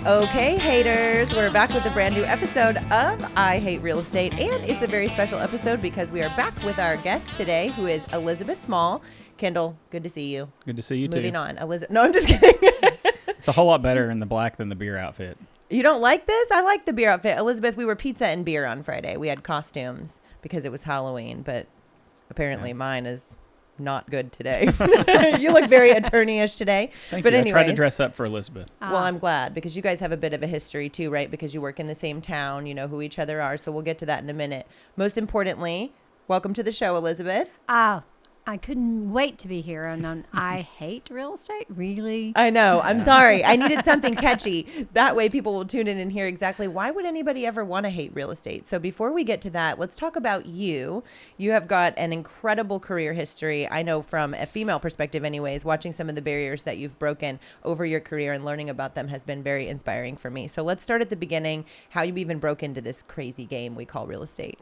Okay, haters, we're back with a brand new episode of I Hate Real Estate, and it's a very special episode because we are back with our guest today, who is Elizabeth Small. Kendall, good to see you. Good to see you too. Moving on. Elizabeth. No, I'm just kidding. It's a whole lot better in the black than the beer outfit. You don't like this? I like the beer outfit. Elizabeth, we were pizza and beer on Friday. We had costumes because it was Halloween, but apparently mine is not good today. You look very attorney-ish today. Thank you. I tried to dress up for Elizabeth. Well, I'm glad because you guys have a bit of a history too, right? Because you work in the same town, you know who each other are. So we'll get to that in a minute. Most importantly, welcome to the show, Elizabeth. I couldn't wait to be here. And I hate real estate. Really? I know. I'm sorry. I needed something catchy. That way people will tune in and hear exactly why would anybody ever want to hate real estate. So before we get to that, let's talk about you. You have got an incredible career history. I know from a female perspective anyways, watching some of the barriers that you've broken over your career and learning about them has been very inspiring for me. So let's start at the beginning, how you even broke into this crazy game we call real estate.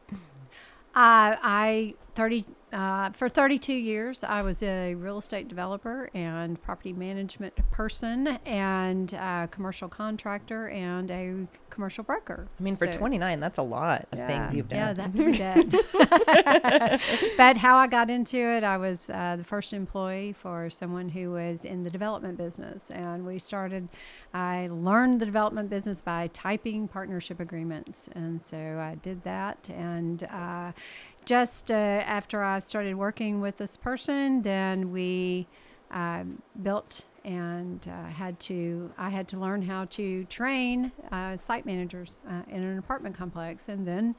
For 32 years, I was a real estate developer and property management person and a commercial contractor and a commercial broker. I mean, for 29, that's a lot of things you've done. Yeah, that can be bad. But how I got into it, I was the first employee for someone who was in the development business. And I learned the development business by typing partnership agreements. And so I did that. And just after I started working with this person, then we built and I had to learn how to train site managers in an apartment complex, and then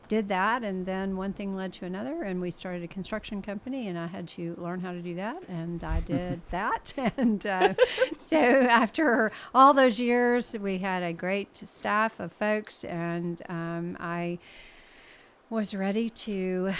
did that, and then one thing led to another, and we started a construction company, and I had to learn how to do that, and I did that. And so after all those years, we had a great staff of folks, and I was ready to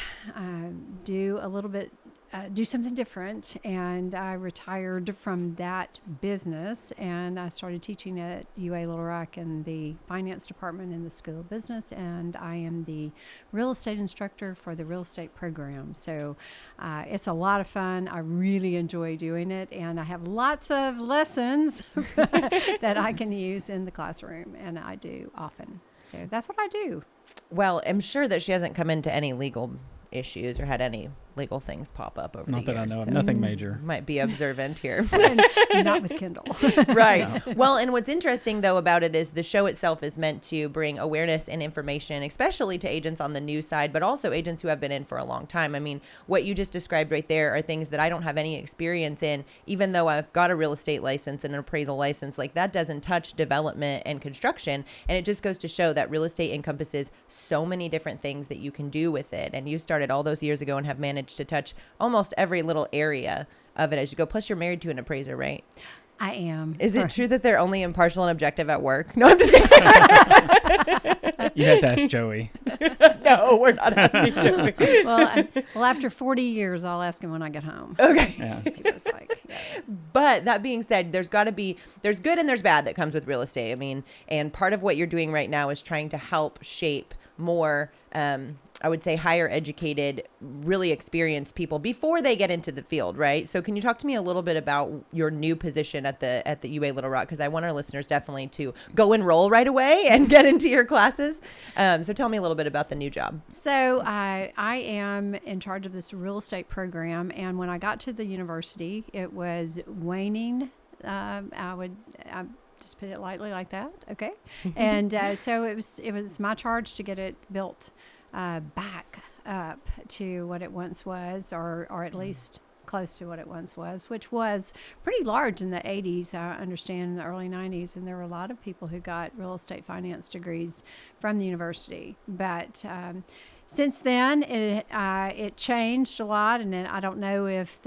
do something different, and I retired from that business, and I started teaching at UA Little Rock in the finance department in the School of Business, and I am the real estate instructor for the real estate program. So it's a lot of fun. I really enjoy doing it, and I have lots of lessons that I can use in the classroom, and I do often. So that's what I do. Well, I'm sure that she hasn't come into any legal issues or had any legal things pop up over the years. Not that I know of. Nothing major. Might be observant here. Not with Kendall. Right. No. Well, and what's interesting, though, about it is the show itself is meant to bring awareness and information, especially to agents on the new side, but also agents who have been in for a long time. I mean, what you just described right there are things that I don't have any experience in, even though I've got a real estate license and an appraisal license. Like, that doesn't touch development and construction. And it just goes to show that real estate encompasses so many different things that you can do with it. And you started all those years ago and have managed to touch almost every little area of it as you go. Plus, you're married to an appraiser, right? I am. Is it true that they're only impartial and objective at work? No, I'm just kidding. You have to ask Joey. No, we're not asking Joey. Well, after 40 years, I'll ask him when I get home. Okay. Yeah. See what it's like. Yes. But that being said, there's good and there's bad that comes with real estate. I mean, and part of what you're doing right now is trying to help shape more, I would say, higher educated, really experienced people before they get into the field, right? So can you talk to me a little bit about your new position at the UA Little Rock? Because I want our listeners definitely to go enroll right away and get into your classes. So tell me a little bit about the new job. So I am in charge of this real estate program. And when I got to the university, it was waning. I just put it lightly like that. Okay. And so it was my charge to get it built back up to what it once was, or at least close to what it once was, which was pretty large in the 80s, I understand, in the early 90s. And there were a lot of people who got real estate finance degrees from the university. But since then, it changed a lot. And then I don't know if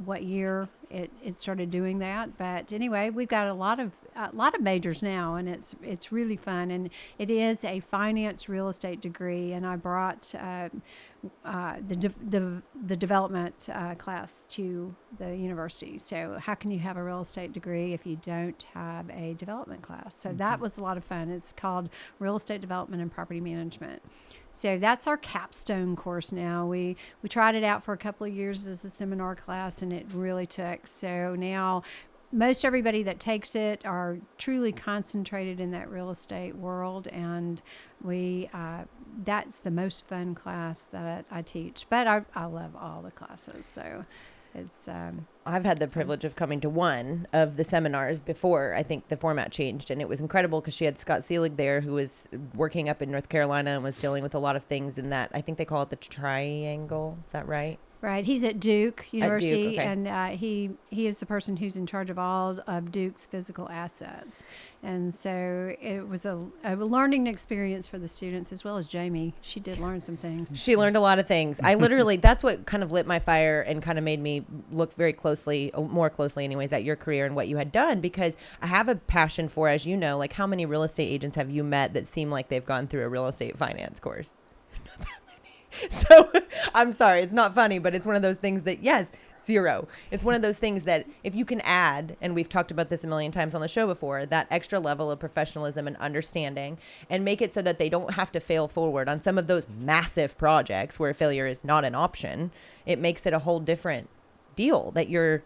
what year it started doing that, but anyway, we've got a lot of majors now, and it's really fun, and it is a finance real estate degree, and I brought the development class to the university. So how can you have a real estate degree if you don't have a development class? So that was a lot of fun. It's called Real Estate Development and Property Management. So that's our capstone course now. We tried it out for a couple of years as a seminar class, and it really took. So now most everybody that takes it are truly concentrated in that real estate world, and that's the most fun class that I teach. But I love all the classes, so it's I've had the privilege of coming to one of the seminars before I think the format changed, and it was incredible because she had Scott Seelig there, who was working up in North Carolina and was dealing with a lot of things in that, I think they call it the triangle. Is that right? right. He's at Duke University, okay. and he is the person who's in charge of all of Duke's physical assets. And so it was a learning experience for the students, as well as Jamie. She did learn some things. She learned a lot of things. I literally, that's what kind of lit my fire and kind of made me look very closely, more closely anyways, at your career and what you had done, because I have a passion for, as you know, like how many real estate agents have you met that seem like they've gone through a real estate finance course? So I'm sorry, it's not funny, but it's one of those things that, yes, zero. It's one of those things that if you can add, and we've talked about this a million times on the show before, that extra level of professionalism and understanding, and make it so that they don't have to fail forward on some of those massive projects where failure is not an option, it makes it a whole different deal that you're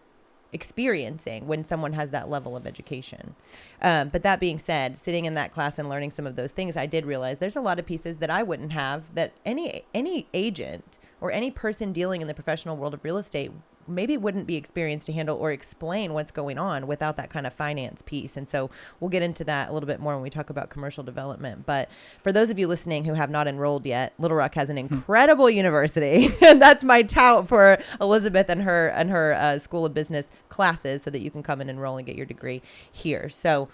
experiencing when someone has that level of education. But that being said, sitting in that class and learning some of those things, I did realize there's a lot of pieces that I wouldn't have, that any agent or any person dealing in the professional world of real estate maybe wouldn't be experienced to handle or explain what's going on without that kind of finance piece. And so we'll get into that a little bit more when we talk about commercial development. But for those of you listening who have not enrolled yet, Little Rock has an incredible university, and that's my tout for Elizabeth and her School of Business classes, so that you can come and enroll and get your degree here. So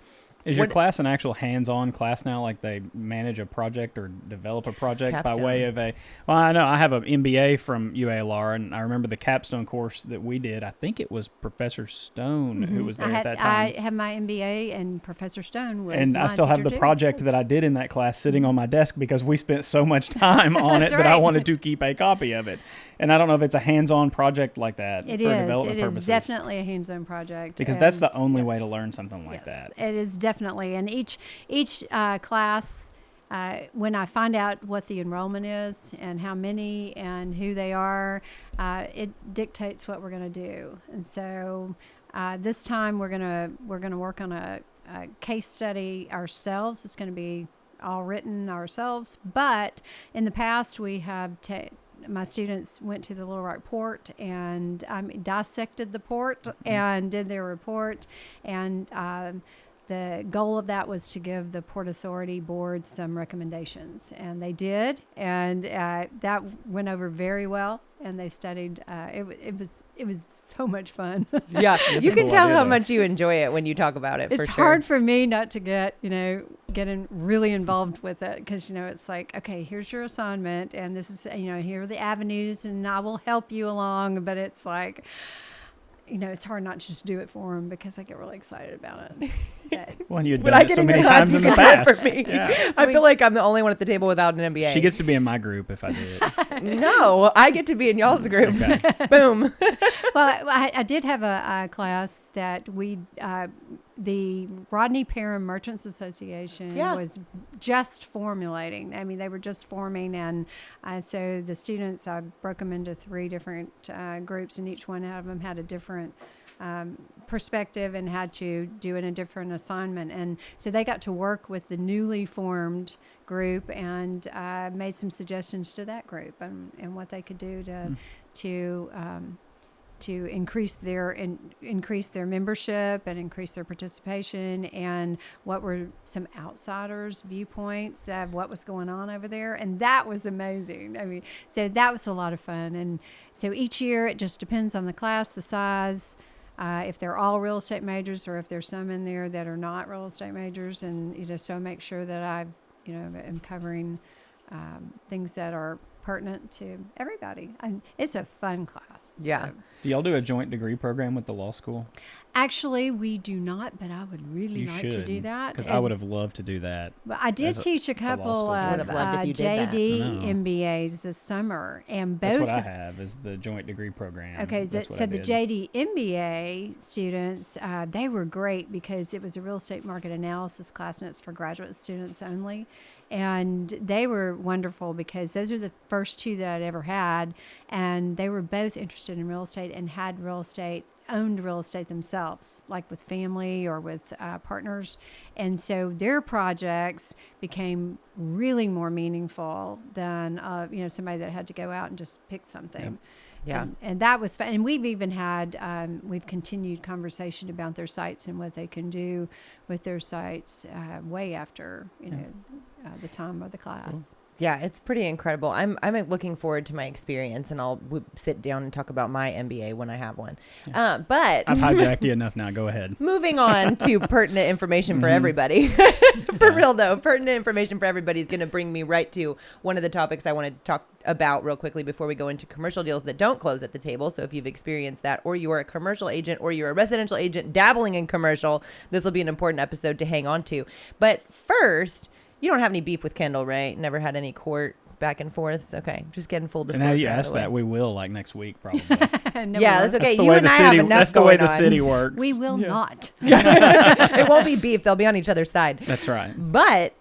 is your class an actual hands-on class now? Like they manage a project or develop a project Capstone. by way of a... Well, I know I have an MBA from UALR, and I remember the capstone course that we did. I think it was Professor Stone who was there at that time. I have my MBA, and Professor Stone was and my I still have teacher the too. project that I did in that class sitting on my desk because we spent so much time on it That's that I right. wanted to keep a copy of it. And I don't know if it's a hands-on project like that It for is. development It purposes. is definitely a hands-on project. Because that's and the only way to yes. learn something like Yes, that. it is definitely. And each class, when I find out what the enrollment is and how many and who they are, it dictates what we're going to do. And so this time we're gonna work on a case study ourselves. It's going to be all written ourselves. But in the past, we have my students went to the Little Rock port and dissected the port and did their report. And the goal of that was to give the Port Authority Board some recommendations, and they did, and that went over very well. And they studied. It was so much fun. yeah, That's you a can cool tell idea, how though. much you enjoy it when you talk about it. It's for sure. hard for me not to get really involved with it, because it's like, okay, here's your assignment, and this is here are the avenues, and I will help you along. But it's like, it's hard not to just do it for them, because I get really excited about it. When you've When done I it get so in your many class, times you in the can do it past. for me. Yeah. I feel like I'm the only one at the table without an MBA. She gets to be in my group if I did. No, I get to be in y'all's group. Okay. Boom. Well, I did have a class that the Rodney Parham Merchants Association Yeah. was just formulating. I mean, they were just forming, and so the students, I broke them into 3 different groups, and each one of them had a different perspective and had to do it in a different assignment. And so they got to work with the newly formed group and made some suggestions to that group and what they could do to increase their membership and increase their participation, and what were some outsiders' viewpoints of what was going on over there. And that was amazing. I mean, so that was a lot of fun. And so each year it just depends on the class, the size, if they're all real estate majors, or if there's some in there that are not real estate majors. And so I make sure that I am covering things that are pertinent to everybody. It's a fun class. Yeah. So. Do y'all do a joint degree program with the law school? Actually, we do not, but I would really like to do that. Because I would have loved to do that. But I did teach a couple school. I would of have loved if you did that. JD I know. MBAs this summer, and That's both. what I have, is the joint degree program. Okay, That's what so I the did. JD MBA students, they were great, because it was a real estate market analysis class, and it's for graduate students only. And they were wonderful, because those are the first 2 that I'd ever had, and they were both interested in real estate and had real estate owned real estate themselves, like with family or with partners. And so their projects became really more meaningful than, somebody that had to go out and just pick something. Yep. Yeah. And that was fun. And we've even had, we've continued conversation about their sites and what they can do with their sites way after, the time of the class. Cool. Yeah, it's pretty incredible. I'm looking forward to my experience, and I'll sit down and talk about my MBA when I have one. Yeah. But I've hijacked you enough now. Go ahead. Moving on to pertinent information for everybody. Real though, pertinent information for everybody is going to bring me right to one of the topics I want to talk about real quickly before we go into commercial deals that don't close at the table. So if you've experienced that, or you're a commercial agent, or you're a residential agent dabbling in commercial, this will be an important episode to hang on to. But first, you don't have any beef with Kendall, right? Never had any court back and forth. Okay, just getting full disclosure. And now you asked that, we will next week probably. No, yeah, that's okay. That's You and I have enough That's the way the city on. works. We will not. It won't be beef. They'll be on each other's side. That's right. But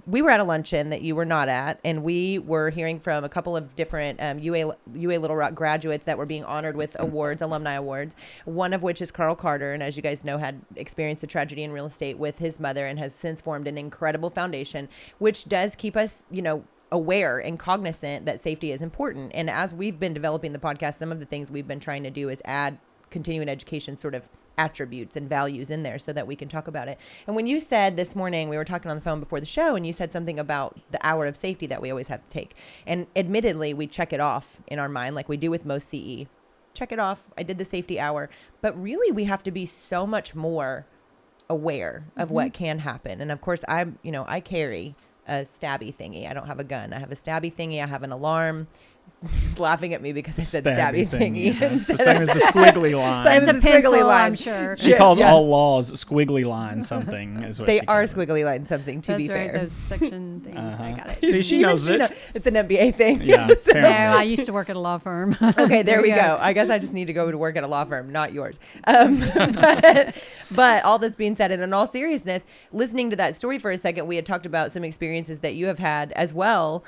we were at a luncheon that you were not at, and we were hearing from a couple of different UA Little Rock graduates that were being honored with awards, alumni awards, one of which is Carl Carter, and as you guys know, had experienced a tragedy in real estate with his mother and has since formed an incredible foundation, which does keep us, aware and cognizant that safety is important. And as we've been developing the podcast, some of the things we've been trying to do is add continuing education sort of attributes and values in there so that we can talk about it. And when you said this morning, we were talking on the phone before the show, and you said something about the hour of safety that we always have to take. And admittedly, we check it off in our mind like we do with most CE. Check it off. I did the safety hour. But really, we have to be so much more aware of what can happen. And of course, I carry a stabby thingy. I don't have a gun. I have a stabby thingy. I have an alarm. She's laughing at me because I said stabby thingy. Yeah, it's the same as the squiggly line. It's a pencil, I'm sure. She calls all laws squiggly line something. Is what they she are calls it. squiggly line something, to be fair. That's right, those section things. I got it. See, she knows it. It's an MBA thing. Yeah, No, I used to work at a law firm. Okay, there we go. I guess I just need to go to work at a law firm, not yours. But all this being said, and in all seriousness, listening to that story for a second, we had talked about some experiences that you have had as well,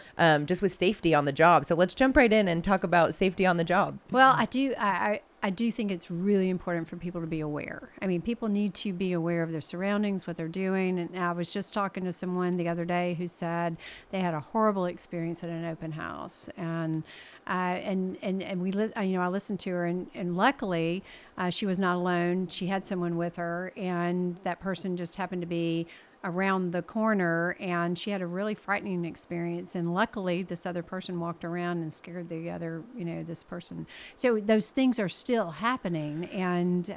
just with safety on the job. So let's jump right in and talk about safety on the job. Well, I do think it's really important for people to be aware. I mean, people need to be aware of their surroundings, what they're doing. And I was just talking to someone the other day who said they had a horrible experience at an open house, and I listened to her, and luckily she was not alone. She had someone with her, and that person just happened to be around the corner, and she had a really frightening experience, and luckily this other person walked around and scared the other, this person. So those things are still happening. And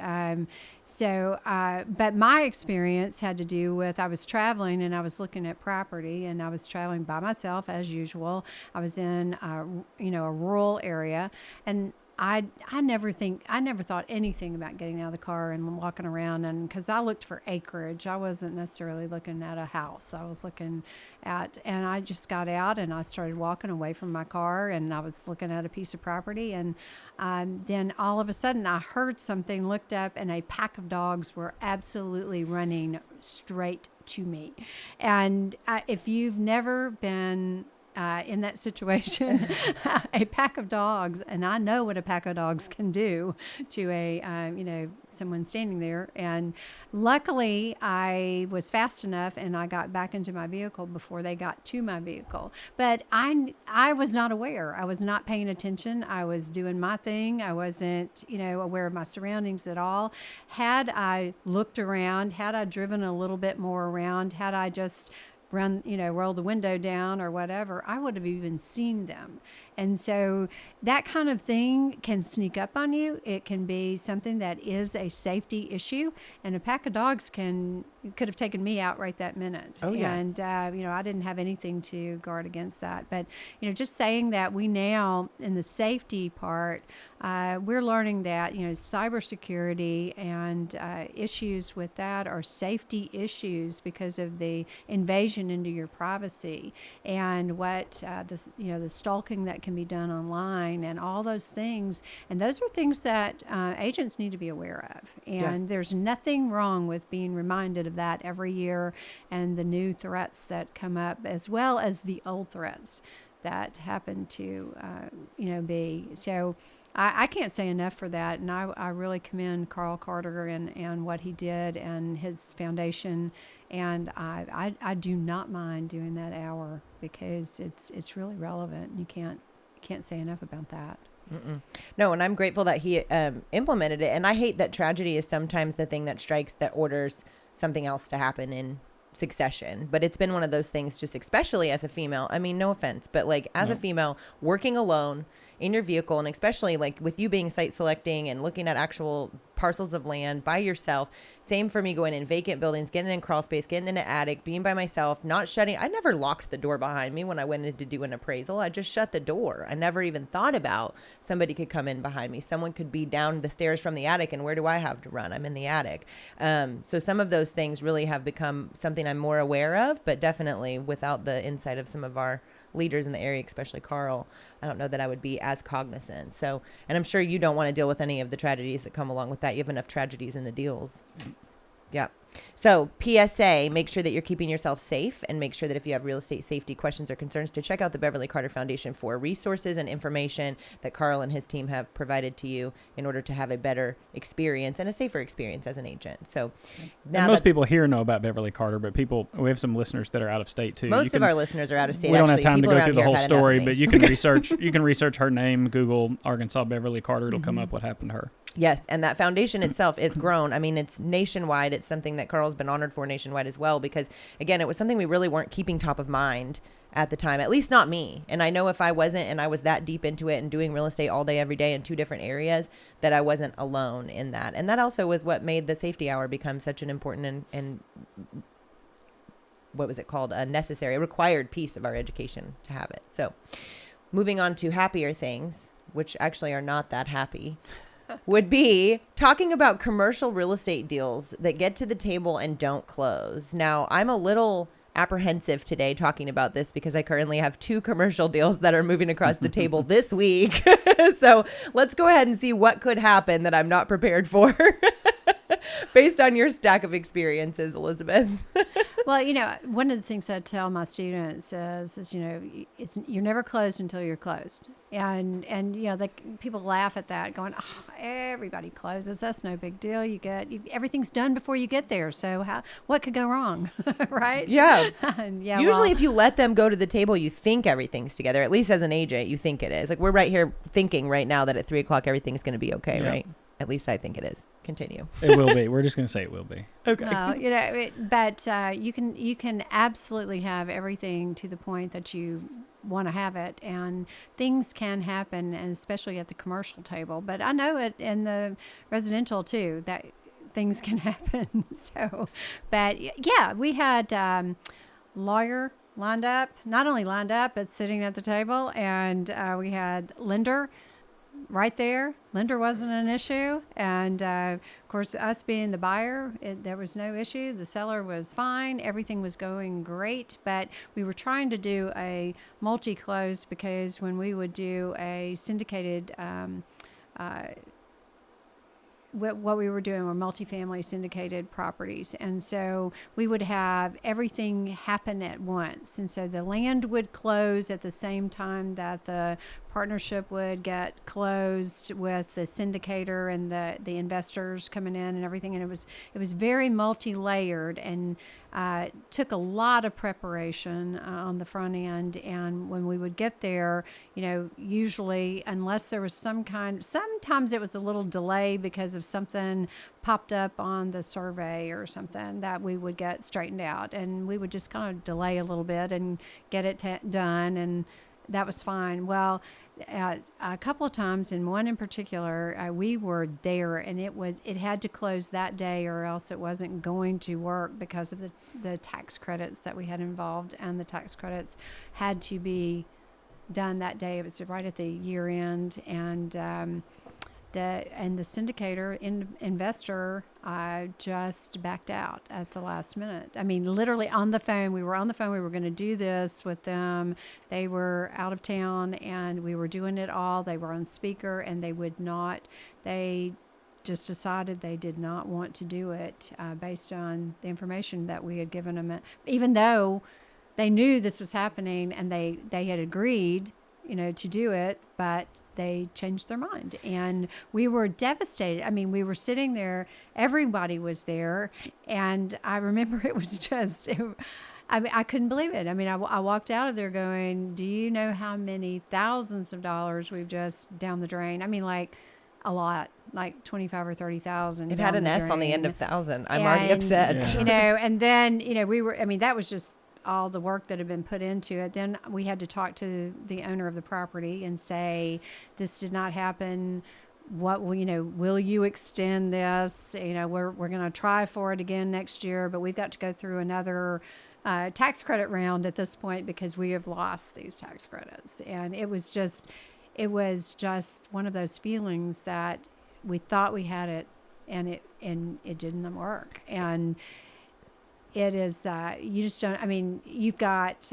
but my experience had to do with, I was traveling and I was looking at property, and I was traveling by myself as usual. I was in a rural area, and I never thought anything about getting out of the car and walking around, and because I looked for acreage, I wasn't necessarily looking at a house. I was looking at, and I just got out and I started walking away from my car, and I was looking at a piece of property, and then all of a sudden I heard something, looked up, and a pack of dogs were absolutely running straight to me. And if you've never been in that situation, a pack of dogs, and I know what a pack of dogs can do to someone standing there. And luckily I was fast enough and I got back into my vehicle before they got to my vehicle. But I was not aware. I was not paying attention. I was doing my thing. I wasn't, aware of my surroundings at all. Had I looked around, had I driven a little bit more around, had I just roll the window down or whatever, I would have even seen them. And so that kind of thing can sneak up on you. It can be something that is a safety issue, and a pack of dogs could have taken me out right that minute. Oh, yeah. And, I didn't have anything to guard against that. But, just saying that we now, in the safety part, we're learning that, cybersecurity and issues with that are safety issues because of the invasion into your privacy, and what the stalking that can be done online, and all those things. And those are things that agents need to be aware of. And there's nothing wrong with being reminded of that every year, and the new threats that come up, as well as the old threats that happen to be. So I can't say enough for that. And I really commend Carl Carter and what he did and his foundation. And I do not mind doing that hour because it's really relevant. You can't say enough about that. Mm-mm. No, and I'm grateful that he implemented it. And I hate that tragedy is sometimes the thing that strikes that orders something else to happen in succession. But it's been one of those things, just especially as a female. I mean, no offense, but like as a female working alone in your vehicle, and especially like with you being site selecting and looking at actual parcels of land by yourself. Same for me going in vacant buildings, getting in crawl space, getting in an attic, being by myself, not shutting. I never locked the door behind me when I went in to do an appraisal. I just shut the door. I never even thought about somebody could come in behind me. Someone could be down the stairs from the attic, and where do I have to run? I'm in the attic. So some of those things really have become something I'm more aware of, but definitely without the insight of some of our leaders in the area, especially Carl, I don't know that I would be as cognizant. So, and I'm sure you don't want to deal with any of the tragedies that come along with that. You have enough tragedies in the deals. Yeah. So PSA, make sure that you're keeping yourself safe, and make sure that if you have real estate safety questions or concerns, to check out the Beverly Carter Foundation for resources and information that Carl and his team have provided to you in order to have a better experience and a safer experience as an agent. So now most people here know about Beverly Carter, but we have some listeners that are out of state too. Most of our listeners are out of state. We don't actually. have time People to go around through the here whole have had enough story, of me. but you can research her name, Google Arkansas Beverly Carter. It'll come up what happened to her. Yes, and that foundation itself is grown. I mean, it's nationwide. It's something that Carl's been honored for nationwide as well, because, again, it was something we really weren't keeping top of mind at the time, at least not me. And I know if I wasn't, and I was that deep into it and doing real estate all day, every day in 2 different areas, that I wasn't alone in that. And that also was what made the safety hour become such an important and what was it called? A required piece of our education to have it. So moving on to happier things, which actually are not that happy, would be talking about commercial real estate deals that get to the table and don't close. Now, I'm a little apprehensive today talking about this because I currently have 2 commercial deals that are moving across the table this week. So let's go ahead and see what could happen that I'm not prepared for based on your stack of experiences, Elizabeth. Well, one of the things I tell my students is you're never closed until you're closed. And people laugh at that, going, "Oh, everybody closes. That's no big deal. Everything's done before you get there. So what could go wrong?" Right? Yeah. Yeah. Usually if you let them go to the table, you think everything's together. At least as an agent, you think it is. Like, we're right here thinking right now that at 3:00 everything's going to be okay, right? At least I think it is. Continue. It will be. We're just going to say it will be. Okay. No, but you can absolutely have everything to the point that you want to have it, and things can happen, and especially at the commercial table. But I know it in the residential too, that things can happen. So, but yeah, we had lawyer lined up, not only lined up, but sitting at the table, and we had lender right there. Lender wasn't an issue. And of course, us being the buyer, there was no issue. The seller was fine. Everything was going great. But we were trying to do a multi-close, because when we would do a syndicated, what we were doing were multifamily syndicated properties. And so we would have everything happen at once. And so the land would close at the same time that the partnership would get closed, with the syndicator and the investors coming in and everything. And it was very multi-layered, and took a lot of preparation on the front end. And when we would get there, usually, unless there was sometimes it was a little delay because of something popped up on the survey or something that we would get straightened out, and we would just kind of delay a little bit and get it done, and that was fine. Well, a couple of times, and one in particular, we were there, and it had to close that day, or else it wasn't going to work because of the tax credits that we had involved, and the tax credits had to be done that day. It was right at the year end, and the syndicator investor just backed out at the last minute. I mean, literally on the phone. We were on the phone. We were going to do this with them. They were out of town, and we were doing it all. They were on speaker, and they would not. They just decided they did not want to do it based on the information that we had given them, even though they knew this was happening, and they had agreed to do it, but they changed their mind. And we were devastated. I mean, we were sitting there, everybody was there. And I remember it was just, I couldn't believe it. I mean, I walked out of there going, do you know how many thousands of dollars we've just down the drain? I mean, like a lot, like 25 or 30,000. It had an S on the end of thousand. I'm already upset. And then, that was just all the work that had been put into it. Then we had to talk to the owner of the property and say, this did not happen. What will you extend this? We're going to try for it again next year, but we've got to go through another tax credit round at this point because we have lost these tax credits. And it was just one of those feelings that we thought we had it, and it didn't work. And it is, you just don't, you've got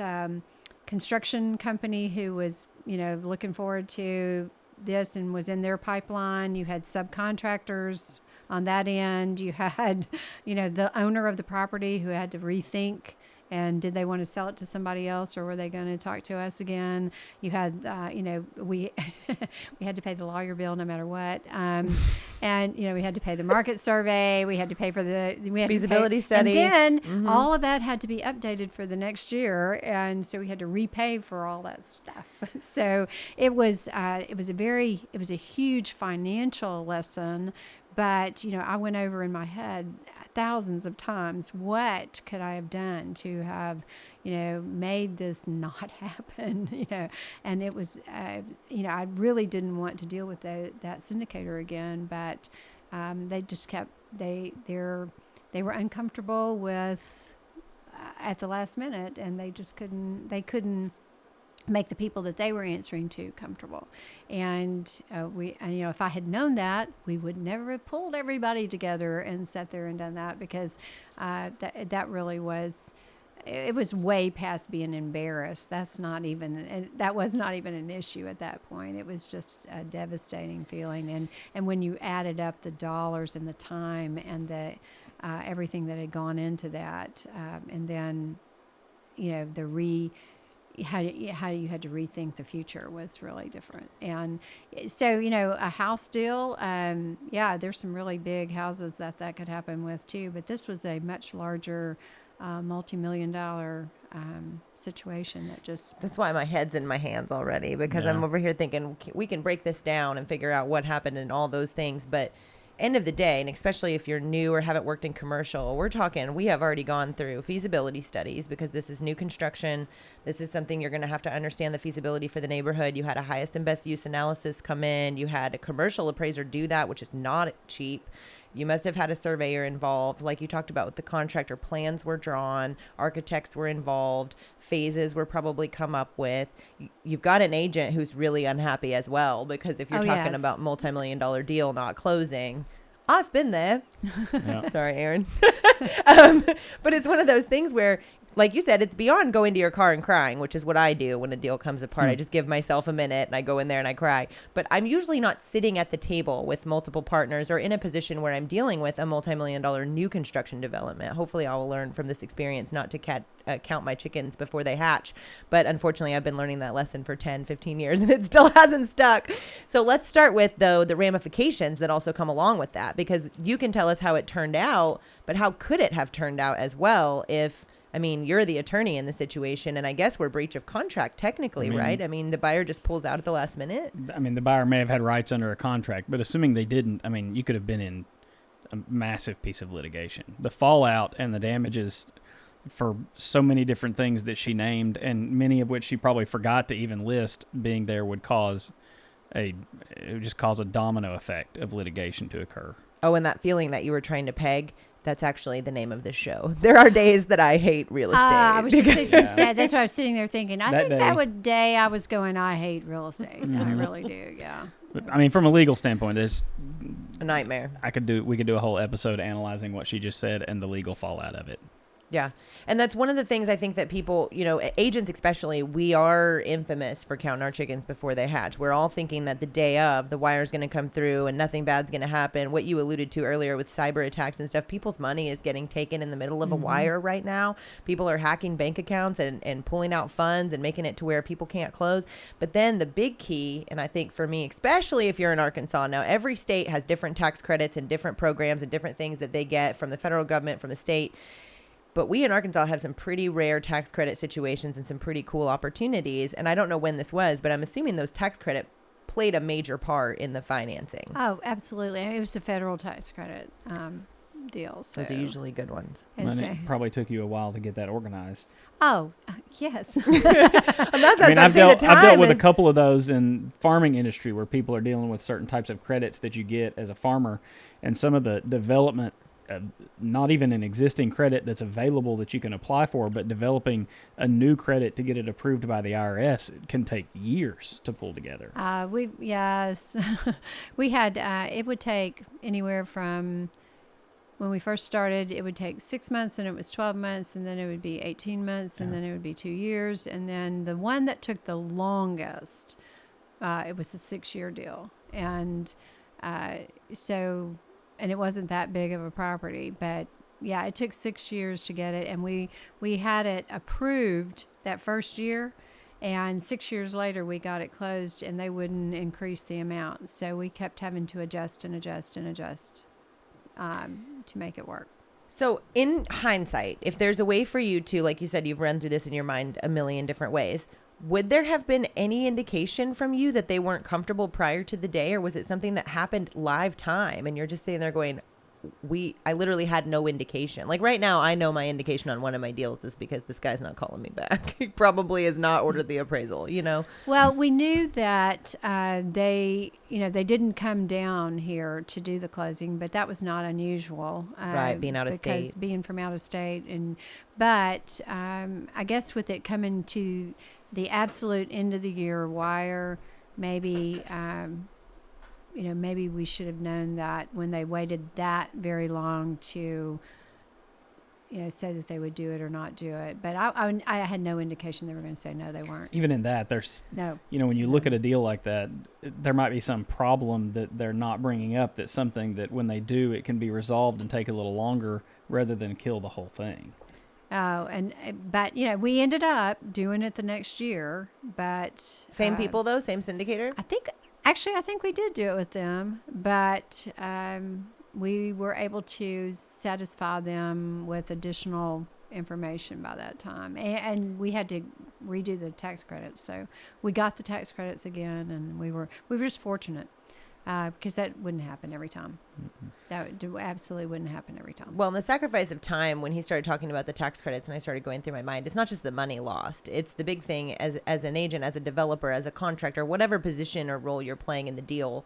construction company who was, looking forward to this and was in their pipeline. You had subcontractors on that end. You had, the owner of the property who had to rethink, and did they want to sell it to somebody else, or were they going to talk to us again? You had, we had to pay the lawyer bill no matter what. And, we had to pay the market survey. We had to pay for the feasibility study. And then all of that had to be updated for the next year. And so we had to repay for all that stuff. So it was a huge financial lesson. But, I went over in my head thousands of times, what could I have done to have, made this not happen, and it was, I really didn't want to deal with that syndicator again, but they just kept, they were uncomfortable with at the last minute, and they couldn't make the people that they were answering to comfortable. And if I had known that, we would never have pulled everybody together and sat there and done that, because that really was, it was way past being embarrassed. That was not even an issue at that point. It was just a devastating feeling. And when you added up the dollars and the time and the everything that had gone into that, and then how you had to rethink the future was really different. And so, a house deal, there's some really big houses that could happen with too, but this was a much larger, multi-million-dollar situation that's why my head's in my hands already, because I'm over here thinking we can break this down and figure out what happened and all those things, but end of the day, and especially if you're new or haven't worked in commercial, we have already gone through feasibility studies, because this is new construction. This is something you're going to have to understand the feasibility for the neighborhood. You had a highest and best use analysis come in. You had a commercial appraiser do that, which is not cheap. You must have had a surveyor involved. Like you talked about with the contractor, plans were drawn, architects were involved, phases were probably come up with. You've got an agent who's really unhappy as well, because if you're talking about multi-million-dollar deal not closing, I've been there. Yeah. Sorry, Aaron. But it's one of those things where, like you said, it's beyond going to your car and crying, which is what I do when a deal comes apart. I just give myself a minute and I go in there and I cry. But I'm usually not sitting at the table with multiple partners or in a position where I'm dealing with a multi-million-dollar new construction development. Hopefully I will learn from this experience not to count my chickens before they hatch. But unfortunately, I've been learning that lesson for 10, 15 years and it still hasn't stuck. So let's start with, though, the ramifications that also come along with that, because you can tell us how it turned out, but how could it have turned out as well if, you're the attorney in the situation, and I guess we're breach of contract technically, right? The buyer just pulls out at the last minute. The buyer may have had rights under a contract, but assuming they didn't, you could have been in a massive piece of litigation. The fallout and the damages for so many different things that she named, and many of which she probably forgot to even list being there, would just cause a domino effect of litigation to occur. Oh, and that feeling that you were trying to peg, that's actually the name of this show. There are days that I hate real estate. I was just sad. That's what I was sitting there thinking. That day I was going, I hate real estate. Mm-hmm. I really do, yeah. But, from a legal standpoint, it's a nightmare. We could do a whole episode analyzing what she just said and the legal fallout of it. Yeah. And that's one of the things I think that people, agents especially, we are infamous for counting our chickens before they hatch. We're all thinking that the day of, the wire's going to come through and nothing bad's going to happen. What you alluded to earlier with cyber attacks and stuff, people's money is getting taken in the middle of a wire right now. People are hacking bank accounts and pulling out funds and making it to where people can't close. But then the big key, and I think for me, especially if you're in Arkansas now, every state has different tax credits and different programs and different things that they get from the federal government, from the state. But we in Arkansas have some pretty rare tax credit situations and some pretty cool opportunities. And I don't know when this was, but I'm assuming those tax credit played a major part in the financing. Oh, absolutely. It was a federal tax credit deal. So. Those are usually good ones. And And it probably took you a while to get that organized. Oh, yes. I've dealt with a couple of those in farming industry where people are dealing with certain types of credits that you get as a farmer, and some of the development, not even an existing credit that's available that you can apply for, but developing a new credit to get it approved by the IRS, it can take years to pull together. We had, it would take anywhere from, when we first started, it would take 6 months, and it was 12 months, and then it would be 18 months, and then it would be 2 years. And then the one that took the longest, it was a 6-year deal. And and it wasn't that big of a property, but yeah, it took 6 years to get it. And we had it approved that first year, and 6 years later we got it closed, and they wouldn't increase the amount. So we kept having to adjust and adjust and adjust to make it work. So in hindsight, if there's a way for you to, like you said, you've run through this in your mind a million different ways, would there have been any indication from you that they weren't comfortable prior to the day, or was it something that happened live time and you're just sitting there going, I literally had no indication? Like right now, I know my indication on one of my deals is because this guy's not calling me back. He probably has not ordered the appraisal, Well, we knew that they didn't come down here to do the closing, but that was not unusual. Right, being out of because state. Being from out of state. But I guess with it coming to the absolute end of the year wire, maybe maybe we should have known that when they waited that very long to say that they would do it or not do it. But I had no indication they were going to say no, they weren't. Even in that, there's no. When you look at a deal like that, there might be some problem that they're not bringing up. That's something that when they do, it can be resolved and take a little longer rather than kill the whole thing. Oh, but we ended up doing it the next year. But same people though, same syndicator. I think we did do it with them, but we were able to satisfy them with additional information by that time, and we had to redo the tax credits. So we got the tax credits again, and we were just fortunate. Because that wouldn't happen every time. Mm-hmm. That absolutely wouldn't happen every time. Well, and the sacrifice of time, when he started talking about the tax credits and I started going through my mind, it's not just the money lost. It's the big thing as an agent, as a developer, as a contractor, whatever position or role you're playing in the deal,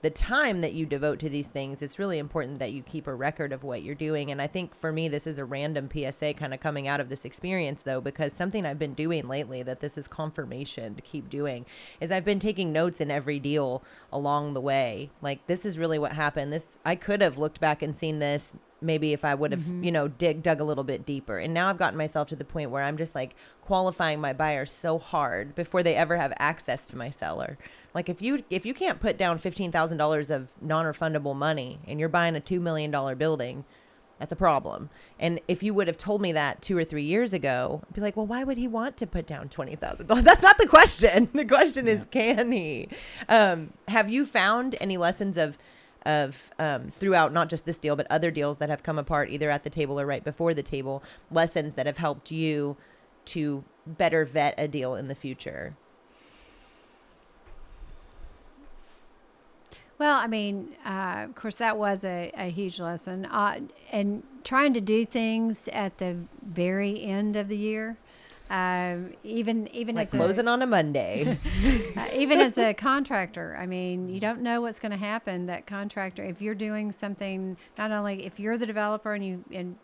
the time that you devote to these things, it's really important that you keep a record of what you're doing. And I think for me, this is a random PSA kind of coming out of this experience, though, because something I've been doing lately that this is confirmation to keep doing is I've been taking notes in every deal along the way. Like, this is really what happened. I could have looked back and seen this maybe if I would have, dug a little bit deeper. And now I've gotten myself to the point where I'm just like qualifying my buyers so hard before they ever have access to my seller. Like if you can't put down $15,000 of non-refundable money and you're buying a $2 million building, that's a problem. And if you would have told me that 2 or 3 years ago, I'd be like, well, why would he want to put down $20,000? That's not the question. The question is, can he? Have you found any lessons of throughout not just this deal, but other deals that have come apart either at the table or right before the table, lessons that have helped you to better vet a deal in the future? Well, I mean, of course, that was a huge lesson. And trying to do things at the very end of the year, even like as closing on a Monday, even as a contractor, I mean, you don't know what's going to happen. That contractor, if you're doing something, not only if you're the developer and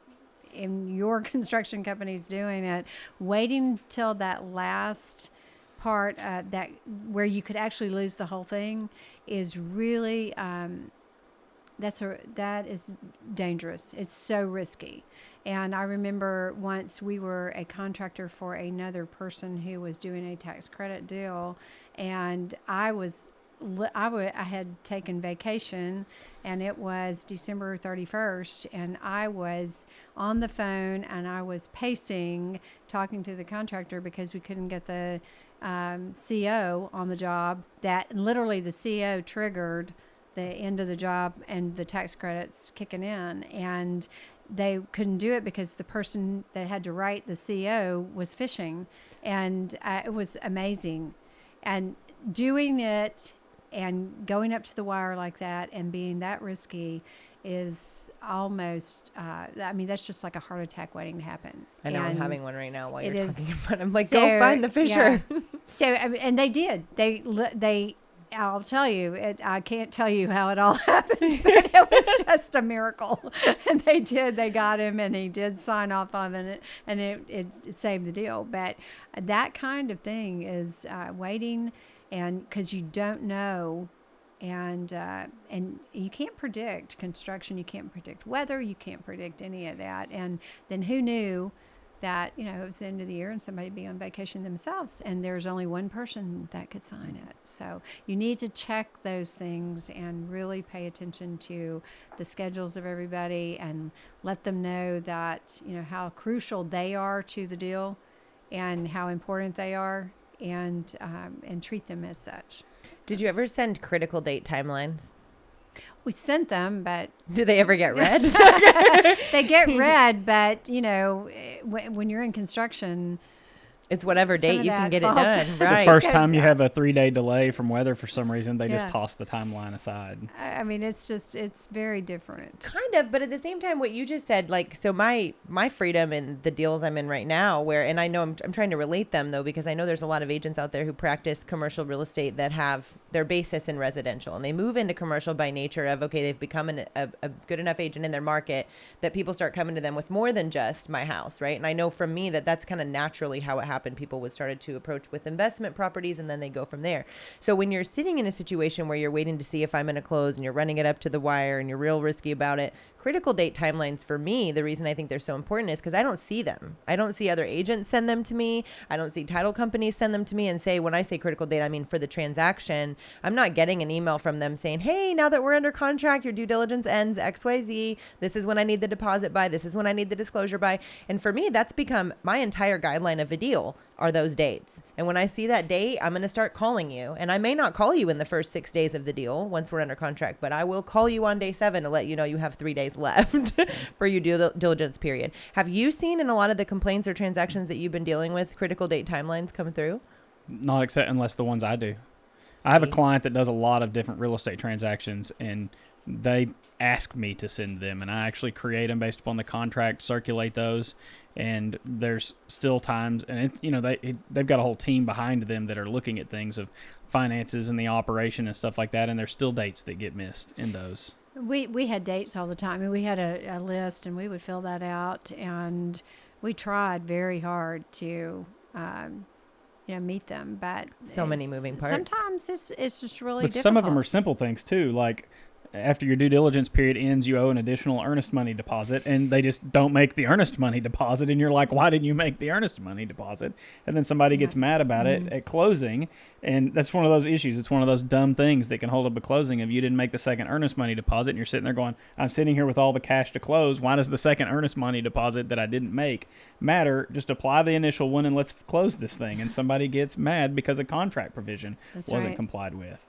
your construction company's doing it, waiting till that last part that where you could actually lose the whole thing is really that is dangerous. It's so risky. And I remember once we were a contractor for another person who was doing a tax credit deal, and I had taken vacation, and it was December 31st, and I was on the phone and I was pacing, talking to the contractor because we couldn't get the CO on the job. That literally the CO triggered the end of the job and the tax credits kicking in, and they couldn't do it because the person that had to write the CO was fishing, and it was amazing. And doing it and going up to the wire like that and being that risky is almost, that's just like a heart attack waiting to happen. I know, and I'm having one right now while you're talking is, about it. I'm like, so, go find the fisher. Yeah. So, and they did. They I'll tell you, I can't tell you how it all happened, but it was just a miracle. And they got him, and he did sign off on it, and it saved the deal. But that kind of thing is waiting, and because you don't know, and you can't predict construction, you can't predict weather, you can't predict any of that. And then who knew that, it was the end of the year and somebody be on vacation themselves, and there's only one person that could sign it. So you need to check those things and really pay attention to the schedules of everybody and let them know that, how crucial they are to the deal and how important they are, and treat them as such. Did you ever send critical date timelines? We sent them, but do they ever get read? They get read, but when you're in construction, it's whatever date you can get it done. Right. The first time you have a 3-day delay from weather for some reason, they just toss the timeline aside. I mean, it's very different. Kind of, but at the same time, what you just said, like, so my freedom in the deals I'm in right now, and I know I'm trying to relate them though, because I know there's a lot of agents out there who practice commercial real estate that have their basis in residential, and they move into commercial by nature of, okay, they've become a good enough agent in their market that people start coming to them with more than just my house, right? And I know from me that's kind of naturally how it happened. People would started to approach with investment properties, and then they go from there. So when you're sitting in a situation where you're waiting to see if I'm going to close and you're running it up to the wire and you're real risky about it, critical date timelines for me, the reason I think they're so important is because I don't see them. I don't see other agents send them to me. I don't see title companies send them to me and say, when I say critical date, I mean for the transaction. I'm not getting an email from them saying, hey, now that we're under contract, your due diligence ends XYZ. This is when I need the deposit by. This is when I need the disclosure by. And for me, that's become my entire guideline of a deal are those dates. And when I see that date, I'm going to start calling you. And I may not call you in the first 6 days of the deal once we're under contract, but I will call you on day 7 to let you know you have 3 days left for your due diligence period. Have you seen in a lot of the complaints or transactions that you've been dealing with critical date timelines come through? Not except unless the ones I do. I have a client that does a lot of different real estate transactions, and they ask me to send them, and I actually create them based upon the contract, circulate those, and there's still times, and they've got a whole team behind them that are looking at things of finances and the operation and stuff like that, and there's still dates that get missed in those. We had dates all the time. I mean, we had a list, and we would fill that out, and we tried very hard to meet them, but so many moving parts. Sometimes it's just really difficult. Some of them are simple things too, like after your due diligence period ends, you owe an additional earnest money deposit, and they just don't make the earnest money deposit, and you're like, why didn't you make the earnest money deposit? And then somebody gets mad about it at closing, and that's one of those issues. It's one of those dumb things that can hold up a closing if you didn't make the second earnest money deposit, and you're sitting there going, I'm sitting here with all the cash to close. Why does the second earnest money deposit that I didn't make matter? Just apply the initial one and let's close this thing. And somebody gets mad because a contract provision wasn't complied with.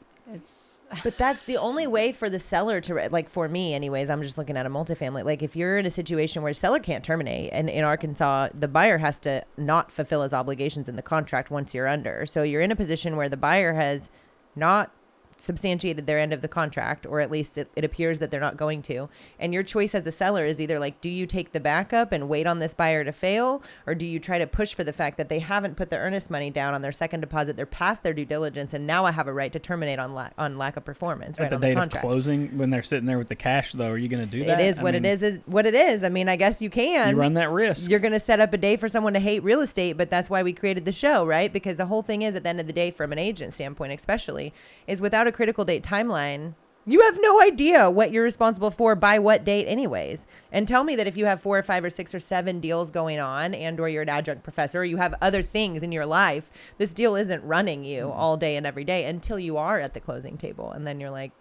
But that's the only way for the seller to, like, for me anyways, I'm just looking at a multifamily. Like, if you're in a situation where a seller can't terminate, and in Arkansas, the buyer has to not fulfill his obligations in the contract once you're under. So you're in a position where the buyer has not substantiated their end of the contract, or at least it appears that they're not going to. And your choice as a seller is either like, do you take the backup and wait on this buyer to fail, or do you try to push for the fact that they haven't put their earnest money down on their second deposit, they're past their due diligence, and now I have a right to terminate on lack of performance. At the date of closing, when they're sitting there with the cash, though, are you going to do that? It is what it is. I mean, I guess you can. You run that risk. You're going to set up a day for someone to hate real estate, but that's why we created the show, right? Because the whole thing is, at the end of the day, from an agent standpoint especially, is without a critical date timeline, You have no idea what you're responsible for by what date anyways. And tell me that if you have 4 or 5 or 6 or 7 deals going on and or you're an adjunct professor or you have other things in your life, this deal isn't running you all day and every day until you are at the closing table. And then you're like,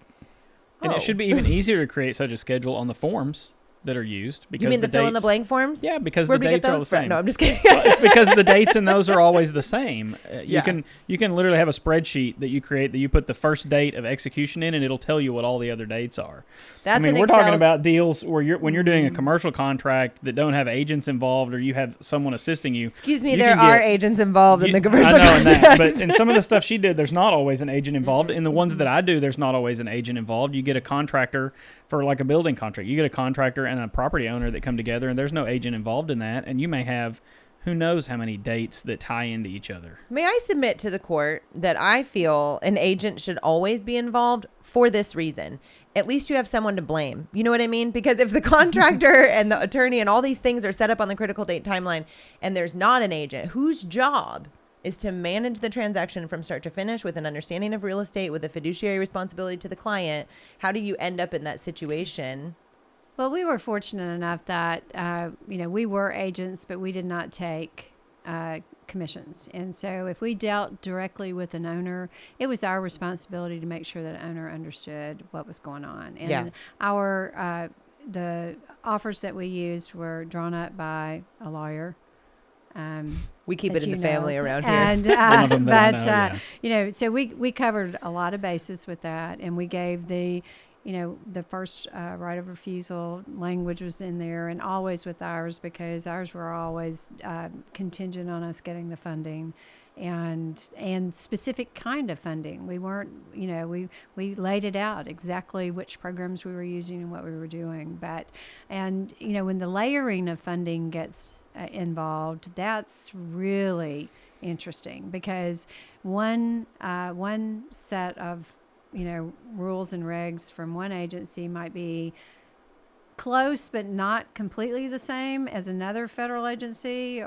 oh. And it should be even easier to create such a schedule on the forms that are used. Because you mean the fill in the blank forms? Yeah, because Where'd the dates are all the from? same. No, I'm just kidding. Well, it's because the dates in those are always the same. Yeah. You can literally have a spreadsheet that you create that you put the first date of execution in, and it'll tell you what all the other dates are. That's I mean, an we're Excel. talking about deals where when you're doing a commercial contract that don't have agents involved, or you have someone assisting you. Excuse me, you there can are get- agents involved in the I commercial know in that, contracts. but in some of the stuff she did, there's not always an agent involved. In the ones that I do, there's not always an agent involved. You get a contractor for like a building contract. You get a contractor and a property owner that come together, and there's no agent involved in that. And you may have who knows how many dates that tie into each other. May I submit to the court that I feel an agent should always be involved for this reason? At least you have someone to blame. You know what I mean? Because if the contractor and the attorney and all these things are set up on the critical date timeline and there's not an agent whose job is to manage the transaction from start to finish with an understanding of real estate, with a fiduciary responsibility to the client, how do you end up in that situation? Well, we were fortunate enough that, we were agents, but we did not take commissions. And so if we dealt directly with an owner, it was our responsibility to make sure that an owner understood what was going on. And the offers that we used were drawn up by a lawyer. We keep it in the family around here. And, One of them that I know, so we covered a lot of bases with that, and we gave the first right of refusal language was in there, and always with ours, because ours were always contingent on us getting the funding and specific kind of funding. We weren't, we laid it out exactly which programs we were using and what we were doing. And when the layering of funding gets involved, that's really interesting, because one set of rules and regs from one agency might be close but not completely the same as another federal agency,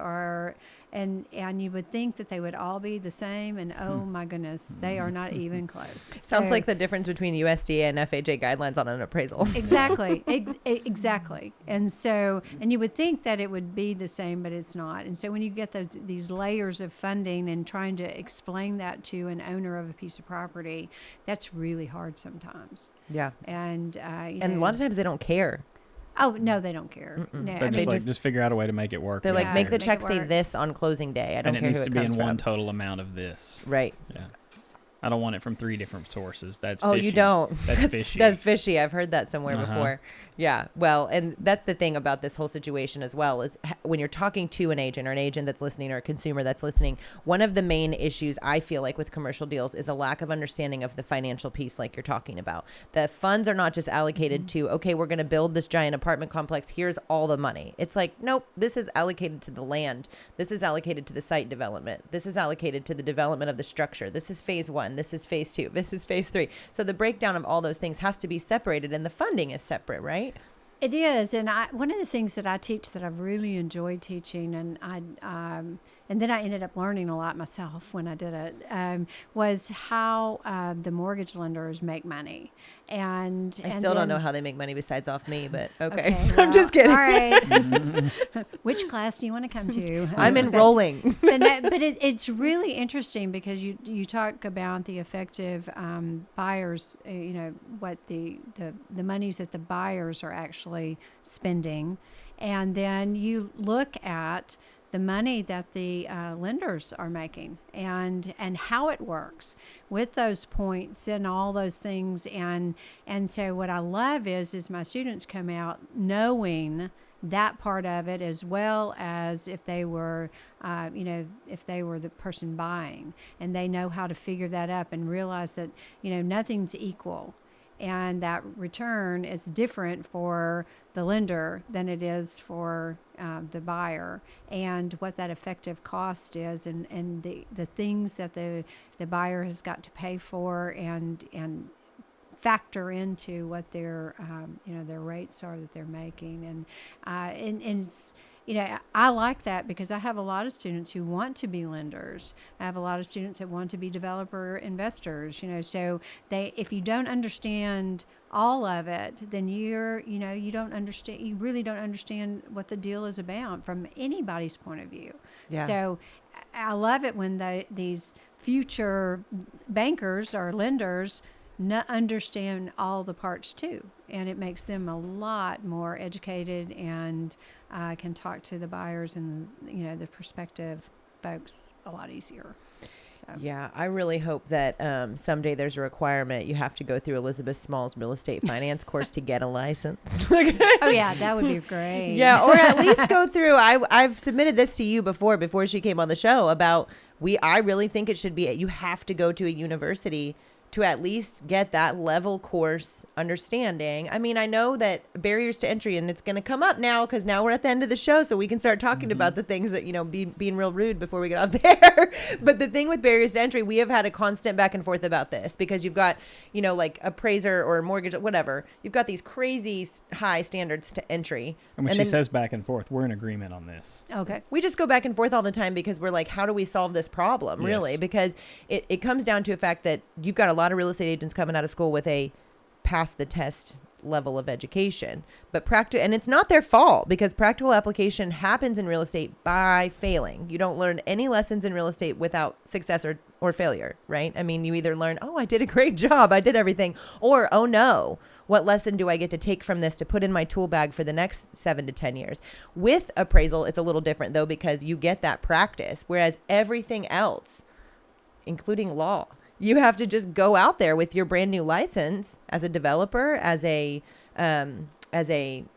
and you would think that they would all be the same, and oh my goodness, they are not even close. Sounds like the difference between USDA and FHA guidelines on an appraisal. Exactly. Exactly. And you would think that it would be the same, but it's not. And so when you get these layers of funding and trying to explain that to an owner of a piece of property, that's really hard sometimes. Yeah. And And a lot of times they don't care. Oh no, they don't care. No, They just figure out a way to make it work. They're like, make the make check it say work. this on closing day. I don't and it care needs who to it be comes in from. one total amount of this. Right. Yeah. I don't want it from 3 different sources. That's Oh, fishy. you don't. That's fishy. That's fishy. I've heard that somewhere Uh-huh. before. Yeah. Well, and that's the thing about this whole situation as well, is when you're talking to an agent or an agent that's listening or a consumer that's listening, one of the main issues I feel like with commercial deals is a lack of understanding of the financial piece, like you're talking about. The funds are not just allocated to, okay, we're going to build this giant apartment complex. Here's all the money. It's like, nope, this is allocated to the land. This is allocated to the site development. This is allocated to the development of the structure. This is phase 1. This is phase 2. This is phase 3. So the breakdown of all those things has to be separated, and the funding is separate, right? It is, and one of the things that I teach that I've really enjoyed teaching, and then I ended up learning a lot myself when I did it, was how the mortgage lenders make money. And I still don't know how they make money besides off me, but okay. well, I'm just kidding. All right. Which class do you want to come to? I'm enrolling. But it's really interesting, because you talk about the effective buyers, what the monies that the buyers are actually spending, and then you look at the money that the lenders are making, and how it works with those points and all those things, and so what I love is my students come out knowing that part of it, as well as if they were the person buying, and they know how to figure that up and realize that nothing's equal, and that return is different for the lender than it is for the buyer, and what that effective cost is, and the things that the buyer has got to pay for, and factor into what their rates are that they're making, and I like that because I have a lot of students who want to be lenders. I have a lot of students that want to be developer investors, so if you don't understand all of it, then you really don't understand what the deal is about from anybody's point of view. Yeah. So I love it when these future bankers or lenders understand all the parts too, and it makes them a lot more educated and can talk to the buyers and the prospective folks a lot easier. So. Yeah, I really hope that someday there's a requirement you have to go through Elizabeth Small's real estate finance course to get a license. Oh yeah, that would be great. Yeah, or at least go through. I've submitted this to you before she came on the show about I really think it should be you have to go to a university to at least get that level course understanding. I mean, I know that barriers to entry, and it's going to come up now because now we're at the end of the show, so we can start talking about the things that, being real rude before we get off there. But the thing with barriers to entry, we have had a constant back and forth about this because you've got, like appraiser or mortgage, whatever. You've got these crazy high standards to entry. And when she says back and forth, we're in agreement on this. Okay. We just go back and forth all the time because we're like, how do we solve this problem, really? Yes. Because it comes down to a fact that you've got a lot of real estate agents coming out of school with a pass the test level of education. But and it's not their fault because practical application happens in real estate by failing. You don't learn any lessons in real estate without success or failure, right? I mean, you either learn, oh, I did a great job, I did everything, or, oh no, what lesson do I get to take from this to put in my tool bag for the next 7 to 10 years? With appraisal, it's a little different though, because you get that practice, whereas everything else, including law, you have to just go out there with your brand new license as a developer, as a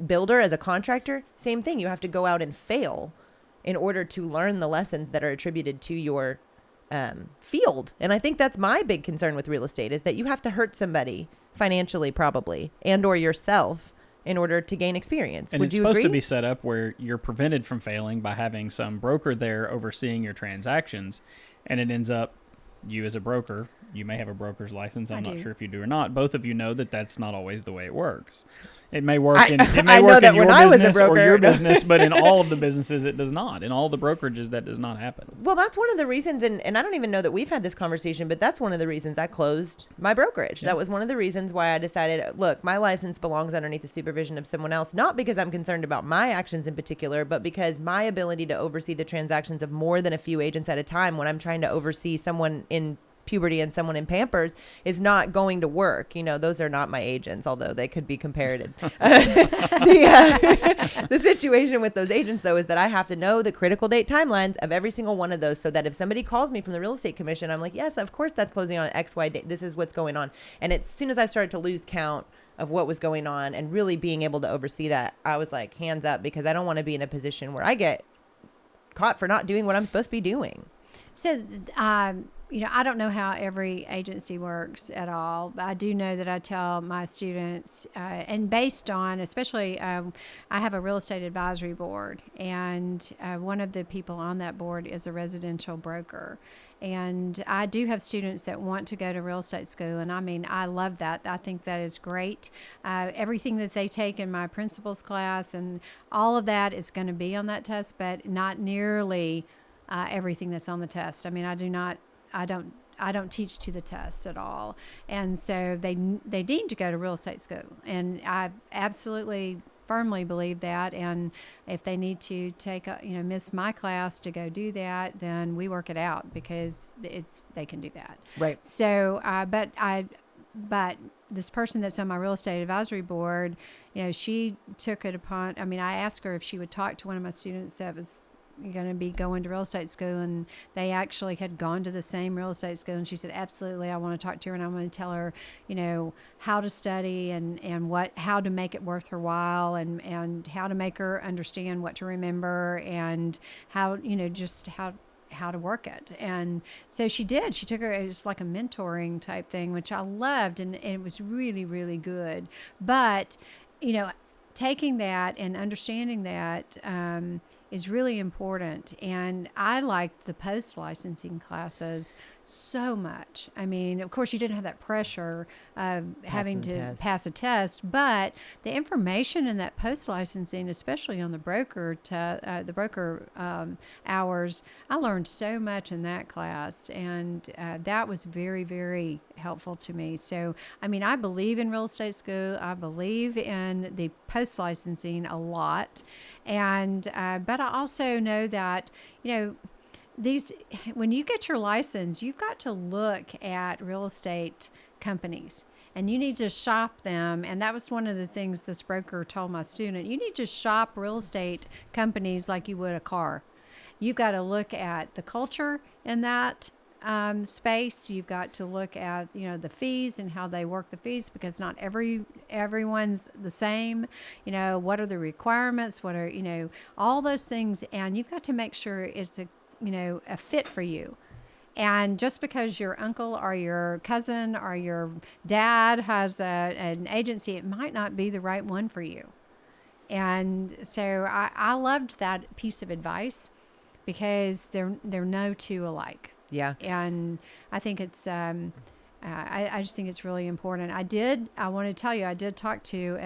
builder, as a contractor. Same thing. You have to go out and fail in order to learn the lessons that are attributed to your field. And I think that's my big concern with real estate is that you have to hurt somebody financially, probably, and or yourself in order to gain experience. And Would it's you supposed agree? to be set up where you're prevented from failing by having some broker there overseeing your transactions, and it ends up you as a broker, you may have a broker's license. I'm not sure if you do or not. Both of you know that that's not always the way it works. It may work in your business or your business, but in all of the businesses it does not. In all the brokerages that does not happen. Well, that's one of the reasons, and I don't even know that we've had this conversation, but that's one of the reasons I closed my brokerage. Yeah. That was one of the reasons why I decided, look, my license belongs underneath the supervision of someone else, not because I'm concerned about my actions in particular, but because my ability to oversee the transactions of more than a few agents at a time when I'm trying to oversee someone in puberty and someone in Pampers is not going to work. Those are not my agents, although they could be compared. The situation with those agents, though, is that I have to know the critical date timelines of every single one of those so that if somebody calls me from the real estate commission, I'm like, yes, of course that's closing on an XY date. This is what's going on. And as soon as I started to lose count of what was going on and really being able to oversee that, I was like, hands up, because I don't want to be in a position where I get caught for not doing what I'm supposed to be doing. So, I don't know how every agency works at all. I do know that I tell my students, and based on, especially, I have a real estate advisory board, and one of the people on that board is a residential broker. And I do have students that want to go to real estate school, and I love that. I think that is great. Everything that they take in my principles class and all of that is going to be on that test, but not nearly everything that's on the test. I don't teach to the test at all. And so they need to go to real estate school. And I absolutely firmly believe that. And if they need to take miss my class to go do that, then we work it out because they can do that. Right. So, but this person that's on my real estate advisory board, she took it upon, I asked her if she would talk to one of my students that was going to be going to real estate school, and they actually had gone to the same real estate school, and she said, absolutely, I want to talk to her, and I'm going to tell her how to study and how to make it worth her while, and how to make her understand what to remember, and how how to work it. And so she did. She took her, it was like a mentoring type thing, which I loved, and it was really, really good. But taking that and understanding that is really important. And I liked the post-licensing classes so much. I mean, of course, you didn't have that pressure of having the to test. pass a test, but the information in that post licensing, especially on the broker hours, I learned so much in that class, and that was very, very helpful to me. So, I mean, I believe in real estate school. I believe in the post licensing a lot, and but I also know that, you know, when you get your license, you've got to look at real estate companies and you need to shop them. And that was one of the things this broker told my student. You need to shop real estate companies like you would a car. You've got to look at the culture in that space. You've got to look at, you know, the fees and how they work the fees, because not everyone's the same. You know, what are the requirements? What are, you know, all those things. And you've got to make sure it's a fit for you. And just because your uncle or your cousin or your dad has an agency, it might not be the right one for you. And so I loved that piece of advice, because they're no two alike. Yeah. And I think it's I just think it's really important. I want to tell you, I did talk to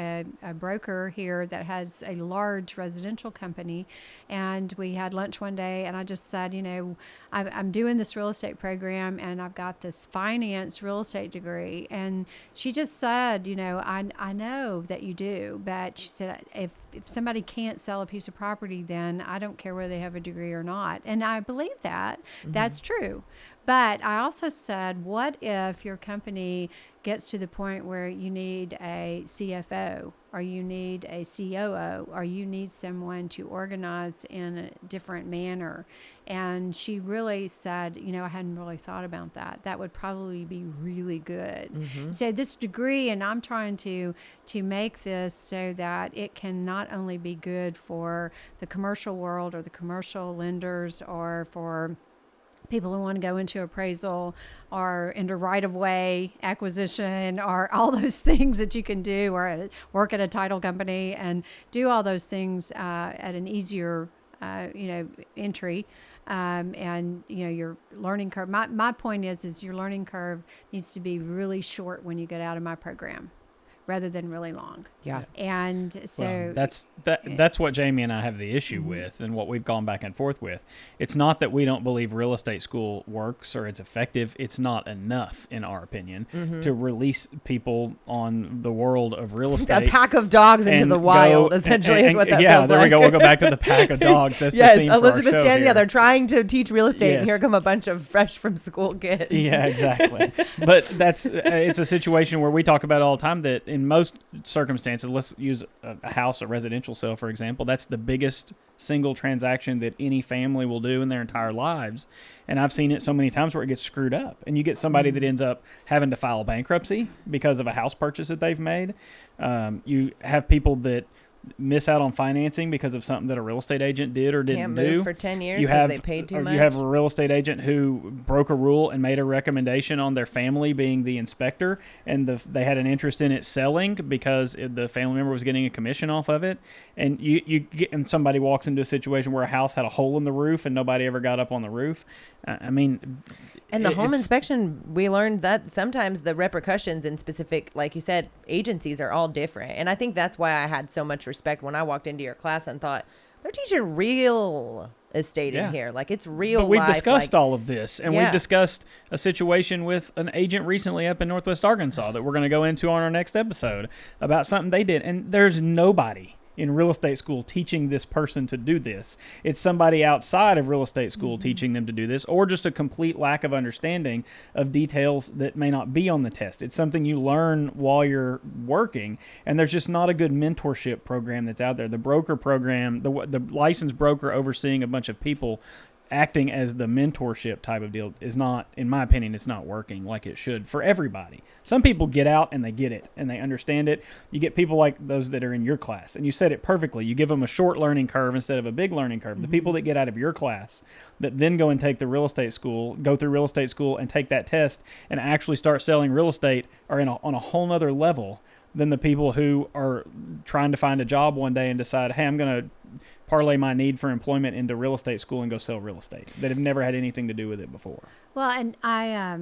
a broker here that has a large residential company, and we had lunch one day, and I just said, you know, I'm doing this real estate program, and I've got this finance real estate degree. And she just said, you know, I know that you do, but she said, if somebody can't sell a piece of property, then I don't care whether they have a degree or not. And I believe that. That's true. But I also said, what if your company gets to the point where you need a CFO, or you need a COO, or you need someone to organize in a different manner? And she really said, you know, I hadn't really thought about that. That would probably be really good. So this degree, and I'm trying to make this so that it can not only be good for the commercial world or the commercial lenders, or for people who want to go into appraisal or into right-of-way acquisition, or all those things that you can do, or work at a title company and do all those things at an easier, entry. And, you know, your learning curve. My point is your learning curve needs to be really short when you get out of my program, rather than really long. Yeah. And so that's what Jamie and I have the issue with, and what we've gone back and forth with. It's not that we don't believe real estate school works or it's effective. It's not enough, in our opinion, to release people on the world of real estate. A pack of dogs into the wild, essentially, is what that feels like. Yeah, there we go. We'll go back to the pack of dogs. That's yes, the theme Elizabeth for our show standing here. there trying to teach real estate, Yes. and here come a bunch of fresh from school kids. Yeah, exactly. But that's it's a situation where we talk about all the time that in most circumstances, let's use a house, a residential sale, for example, that's the biggest single transaction that any family will do in their entire lives. And I've seen it so many times where it gets screwed up, and you get somebody that ends up having to file bankruptcy because of a house purchase that they've made. You have people that miss out on financing because of something that a real estate agent did or didn't Can't do. move for 10 years because they paid too much. You have a real estate agent who broke a rule and made a recommendation on their family being the inspector, and they had an interest in it selling because the family member was getting a commission off of it. And and somebody walks into a situation where a house had a hole in the roof and nobody ever got up on the roof. And the home inspection, we learned that sometimes the repercussions in specific, like you said, agencies are all different. And I think that's why I had so much respect when I walked into your class and thought, they're teaching real estate in here. Like, it's real life. But we've discussed all of this. And we've discussed a situation with an agent recently up in Northwest Arkansas that we're going to go into on our next episode about something they did. And there's nobody in real estate school teaching this person to do this. It's somebody outside of real estate school teaching them to do this, or just a complete lack of understanding of details that may not be on the test. It's something you learn while you're working, and there's just not a good mentorship program that's out there. The broker program, the licensed broker overseeing a bunch of people acting as the mentorship type of deal is not, in my opinion, it's not working like it should for everybody. Some people get out and they get it and they understand it. You get people like those that are in your class, and you said it perfectly. You give them a short learning curve instead of a big learning curve. The people that get out of your class that then go and take the real estate school, go through real estate school and take that test and actually start selling real estate are on a whole nother level than the people who are trying to find a job one day and decide, hey, I'm going to parlay my need for employment into real estate school and go sell real estate that have never had anything to do with it before. Well, and I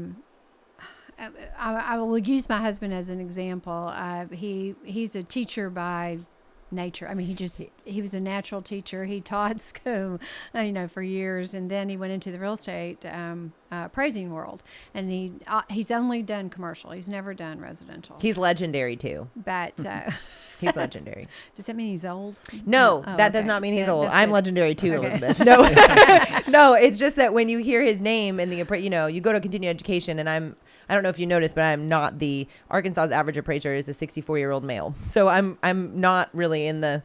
will use my husband as an example. He's a teacher by nature. I mean, he was a natural teacher. He taught school, for years, and then he went into the real estate appraising world. And he's only done commercial. He's never done residential. He's legendary too. But he's legendary. Does that mean he's old? No, that does not mean he's old. I'm legendary too, Okay. Elizabeth. No, no, it's just that when you hear his name in the, you go to continuing education, and I don't know if you noticed, but I'm not Arkansas's average appraiser is a 64-year-old male. So I'm not really in the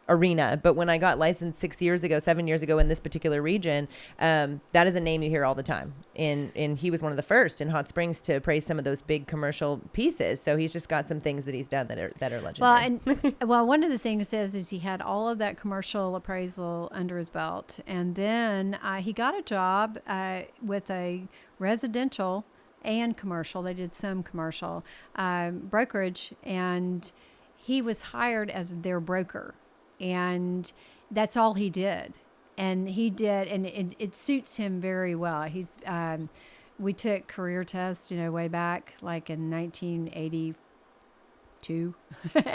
arena. But when I got licensed 7 years ago in this particular region, that is a name you hear all the time. And he was one of the first in Hot Springs to appraise some of those big commercial pieces. So he's just got some things that he's done that are legendary. Well, one of the things is he had all of that commercial appraisal under his belt. And then he got a job with a residential and commercial. They did some commercial brokerage, and he was hired as their broker, and that's all he did. And it suits him very well. He's we took career tests, way back like in 1982.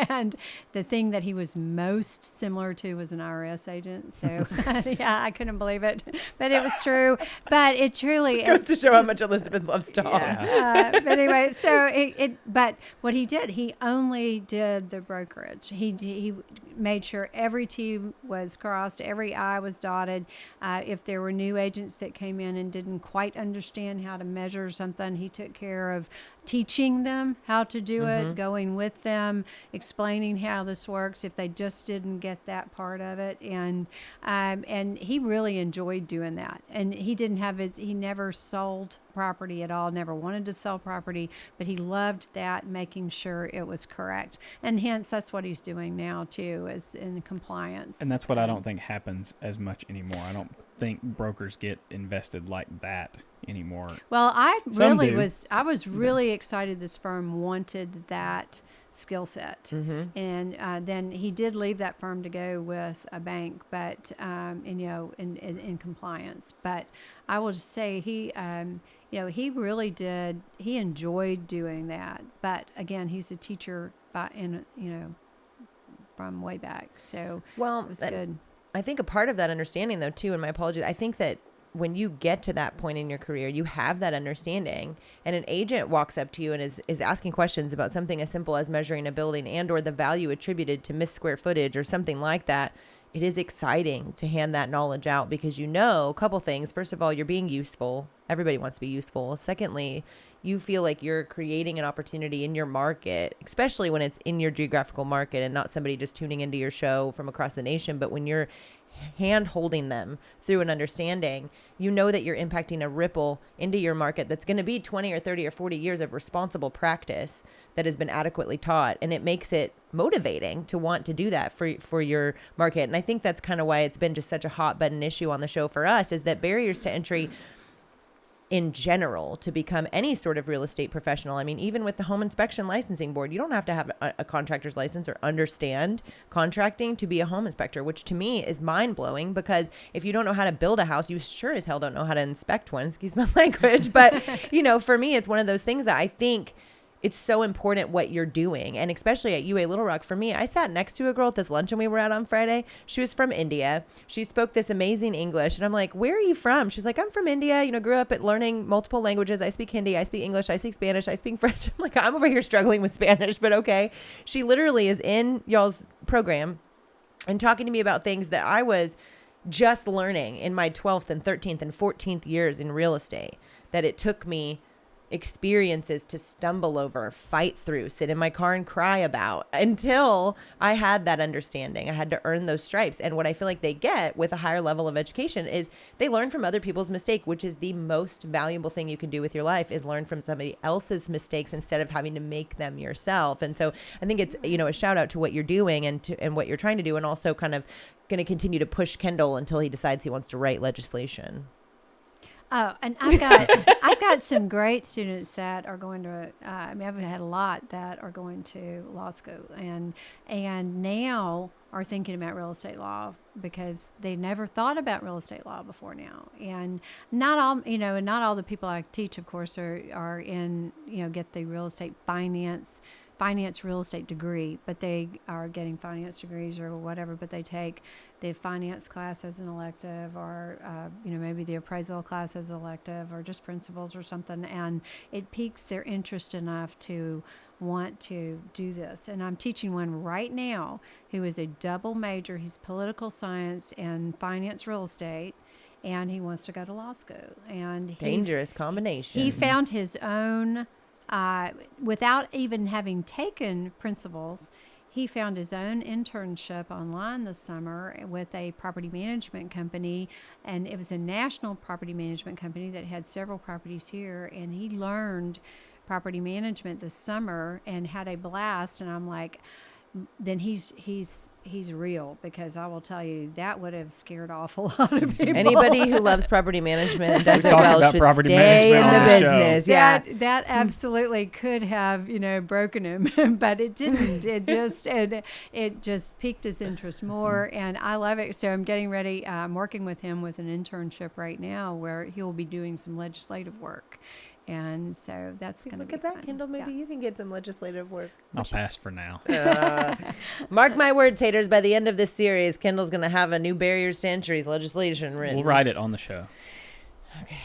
And the thing that he was most similar to was an IRS agent. So yeah, I couldn't believe it, but it was true. But it truly goes to show how much Elizabeth loves Tom. Yeah. But anyway, so but what he did, he only did the brokerage. He made sure every T was crossed, every I was dotted. If there were new agents that came in and didn't quite understand how to measure something, he took care of teaching them how to do it, going with them, explaining how this works if they just didn't get that part of it. And he really enjoyed doing that. And he never sold property at all, never wanted to sell property, but he loved that, making sure it was correct. And hence, that's what he's doing now too, is in compliance. And that's what I don't think happens as much anymore. I don't think brokers get invested like that anymore. Well, I was really excited this firm wanted that skill set. And then he did leave that firm to go with a bank, but in compliance. But I will just say he really did. He enjoyed doing that. But again, he's a teacher from way back, so it was good. I think a part of that understanding, though, too, and my apologies, I think that when you get to that point in your career, you have that understanding, and an agent walks up to you and is asking questions about something as simple as measuring a building and or the value attributed to missed square footage or something like that. It is exciting to hand that knowledge out because a couple things. First of all, you're being useful. Everybody wants to be useful. Secondly, you feel like you're creating an opportunity in your market, especially when it's in your geographical market and not somebody just tuning into your show from across the nation. But when you're hand holding them through an understanding, you know that you're impacting a ripple into your market that's going to be 20 or 30 or 40 years of responsible practice that has been adequately taught. And it makes it motivating to want to do that for your market. And I think that's kind of why it's been just such a hot button issue on the show for us, is that barriers to entry in general to become any sort of real estate professional. I mean, even with the Home Inspection Licensing Board, you don't have to have a contractor's license or understand contracting to be a home inspector, which to me is mind blowing, because if you don't know how to build a house, you sure as hell don't know how to inspect one, excuse my language. But, for me, it's one of those things that I think it's so important what you're doing. And especially at UA Little Rock, for me, I sat next to a girl at this luncheon we were at on Friday. She was from India. She spoke this amazing English. And I'm like, where are you from? She's like, I'm from India. Grew up at learning multiple languages. I speak Hindi. I speak English. I speak Spanish. I speak French. I'm like, I'm over here struggling with Spanish, but okay. She literally is in y'all's program and talking to me about things that I was just learning in my 12th and 13th and 14th years in real estate, that it took me experiences to stumble over, fight through, sit in my car and cry about until I had that understanding. I had to earn those stripes. And what I feel like they get with a higher level of education is they learn from other people's mistake, which is the most valuable thing you can do with your life, is learn from somebody else's mistakes instead of having to make them yourself. And so I think it's, a shout out to what you're doing and what you're trying to do, and also kind of going to continue to push Kendall until he decides he wants to write legislation. Oh, and I've got some great students that are going to. I've had a lot that are going to law school, and now are thinking about real estate law because they never thought about real estate law before now. And not all the people I teach, of course, are in get the real estate finance real estate degree, but they are getting finance degrees or whatever, but they take the finance class as an elective, or maybe the appraisal class as an elective, or just principles or something, and it piques their interest enough to want to do this. And I'm teaching one right now who is a double major. He's political science and finance real estate, and he wants to go to law school. And dangerous combination. He found his own without even having taken principles. He found his own internship online this summer with a property management company, and it was a national property management company that had several properties here, and he learned property management this summer and had a blast. And I'm like, then he's real, because I will tell you that would have scared off a lot of people. Anybody who loves property management and does it talked well about should property stay in management the on the show. business. Yeah. That absolutely could have, broken him, but it didn't. It just piqued his interest more, and I love it. So I'm getting ready. I'm working with him with an internship right now where he will be doing some legislative work. And so that's going to be Look at that, fun. Kendall. Maybe you can get some legislative work. I'll pass for now. Mark my words, haters. By the end of this series, Kendall's going to have a new barriers to entries legislation written. We'll write it on the show. Okay.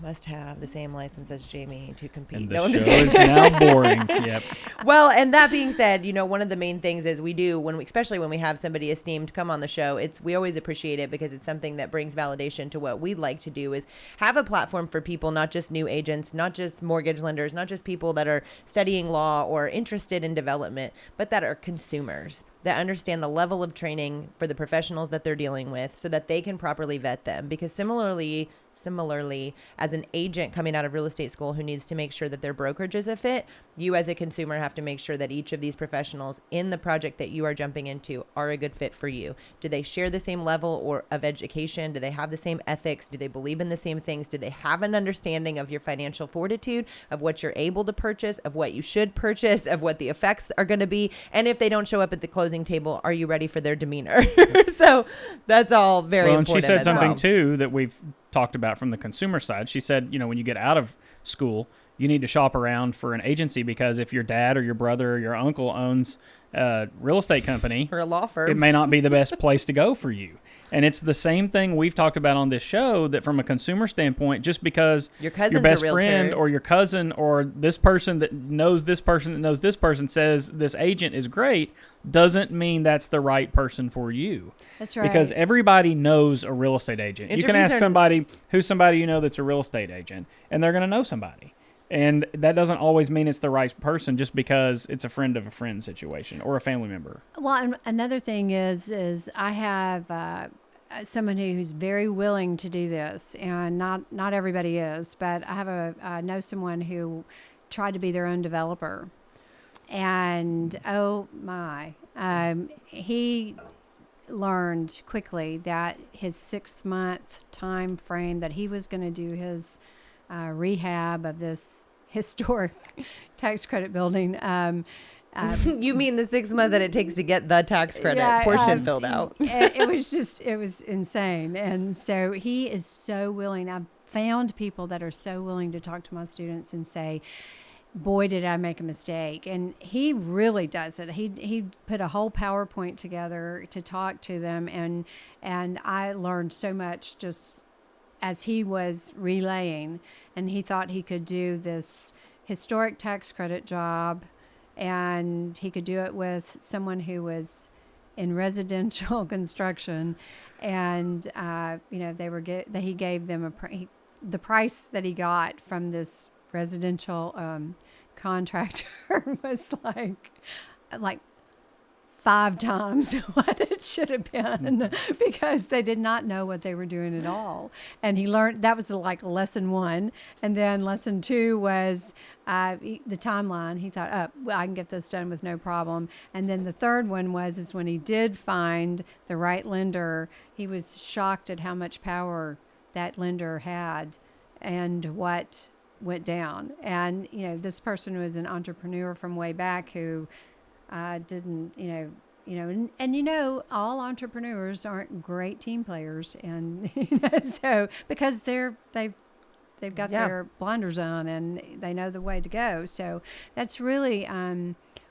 Must have the same license as Jamie to compete. And the No, I'm just show kidding. is now boring. Yep. Well, and that being said, one of the main things is especially when we have somebody esteemed come on the show, we always appreciate it because it's something that brings validation to what we'd like to do, is have a platform for people, not just new agents, not just mortgage lenders, not just people that are studying law or interested in development, but that are consumers, that understand the level of training for the professionals that they're dealing with so that they can properly vet them. Because similarly, as an agent coming out of real estate school who needs to make sure that their brokerage is a fit, you as a consumer have to make sure that each of these professionals in the project that you are jumping into are a good fit for you. Do they share the same level of education? Do they have the same ethics? Do they believe in the same things? Do they have an understanding of your financial fortitude, of what you're able to purchase, of what you should purchase, of what the effects are going to be? And if they don't show up at the closing table, are you ready for their demeanor? So that's all very Well, and important. she said as something well. too that we've talked about from the consumer side. She said, when you get out of school, you need to shop around for an agency, because if your dad or your brother or your uncle owns a real estate company or a law firm, it may not be the best place to go for you. And it's the same thing we've talked about on this show, that from a consumer standpoint, just because your cousin's your best a realtor, friend or your cousin or this person that knows this person that knows this person says this agent is great, doesn't mean that's the right person for you. That's right. Because everybody knows a real estate agent. You can ask somebody who's somebody that's a real estate agent, and they're going to know somebody. And that doesn't always mean it's the right person just because it's a friend of a friend situation or a family member. Well, and another thing is I have someone who's very willing to do this, and not everybody is, but I know someone who tried to be their own developer, and oh my, he learned quickly that his 6-month time frame that he was going to do his rehab of this historic tax credit building. You mean the 6 months that it takes to get the tax credit portion filled out? It was insane. And so he is so willing. I've found people that are so willing to talk to my students and say, boy, did I make a mistake. And he really does it. He put a whole PowerPoint together to talk to them. And I learned so much just as he was relaying, and he thought he could do this historic tax credit job, and he could do it with someone who was in residential construction, and he gave them the price that he got from this residential contractor was like 5 times what it should have been, because they did not know what they were doing at all. And he learned, that was like lesson 1. And then lesson 2 was the timeline. He thought, well, I can get this done with no problem. And then the third one is when he did find the right lender, he was shocked at how much power that lender had. and what went down. And, this person was an entrepreneur from way back who didn't, all entrepreneurs aren't great team players. And, so because they've got their blinders on and they know the way to go. So that's really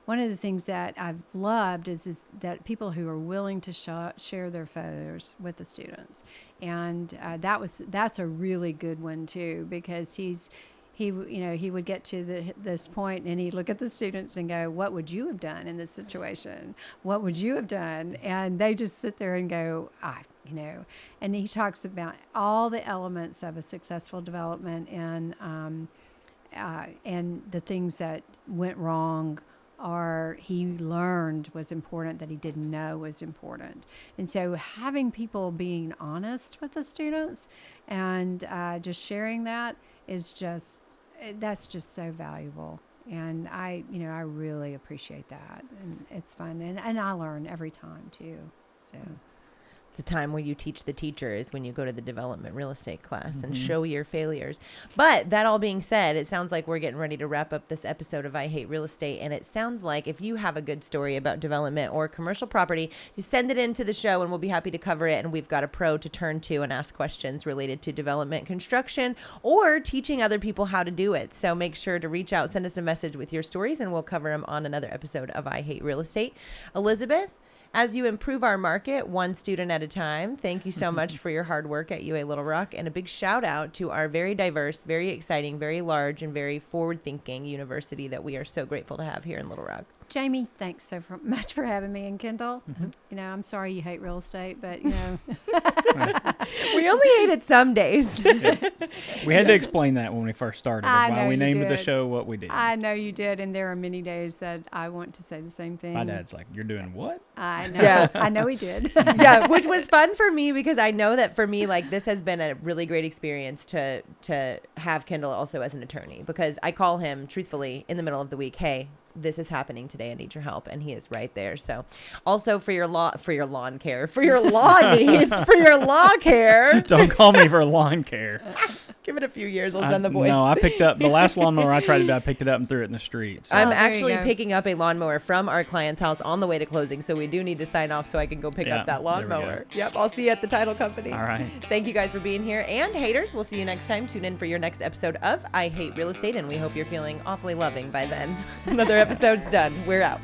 one of the things that I've loved is that people who are willing to share their photos with the students. And that's a really good one too, because he would get to this point and he'd look at the students and go, what would you have done in this situation? What would you have done? And they just sit there and go, and he talks about all the elements of a successful development and the things that went wrong or he learned was important that he didn't know was important. And so having people being honest with the students and just sharing that is that's just so valuable. And I really appreciate that. And it's fun. And I learn every time too. So the time where you teach the teachers when you go to the development real estate class and show your failures. But that all being said, it sounds like we're getting ready to wrap up this episode of I Hate Real Estate. And it sounds like if you have a good story about development or commercial property, you send it into the show and we'll be happy to cover it. And we've got a pro to turn to and ask questions related to development, construction, or teaching other people how to do it. So make sure to reach out, send us a message with your stories, and we'll cover them on another episode of I Hate Real Estate. Elizabeth, as you improve our market, one student at a time, thank you so much for your hard work at UA Little Rock. And a big shout out to our very diverse, very exciting, very large, and very forward-thinking university that we are so grateful to have here in Little Rock. Jamie, thanks so much for having me. And Kendall, I'm sorry you hate real estate, but, we only hate it some days. We had to explain that when we first started. Why we named the show what we did. I know you did. And there are many days that I want to say the same thing. My dad's like, you're doing what? I know. Yeah. I know he did. Yeah, which was fun for me because I know that for me, like, this has been a really great experience to have Kendall also as an attorney, because I call him truthfully in the middle of the week, hey, this is happening today. I need your help. And he is right there. So also for your lawn care, for your lawn needs, for your lawn care. Don't call me for lawn care. Give it a few years. I'll send the boys. No, I picked up the last lawnmower I tried to do. I picked it up and threw it in the street. So. I'm actually picking up a lawnmower from our client's house on the way to closing. So we do need to sign off so I can go pick up that lawnmower. Yep. I'll see you at the title company. All right. Thank you guys for being here. And haters, we'll see you next time. Tune in for your next episode of I Hate Real Estate. And we hope you're feeling awfully loving by then. Another episode's done. We're out.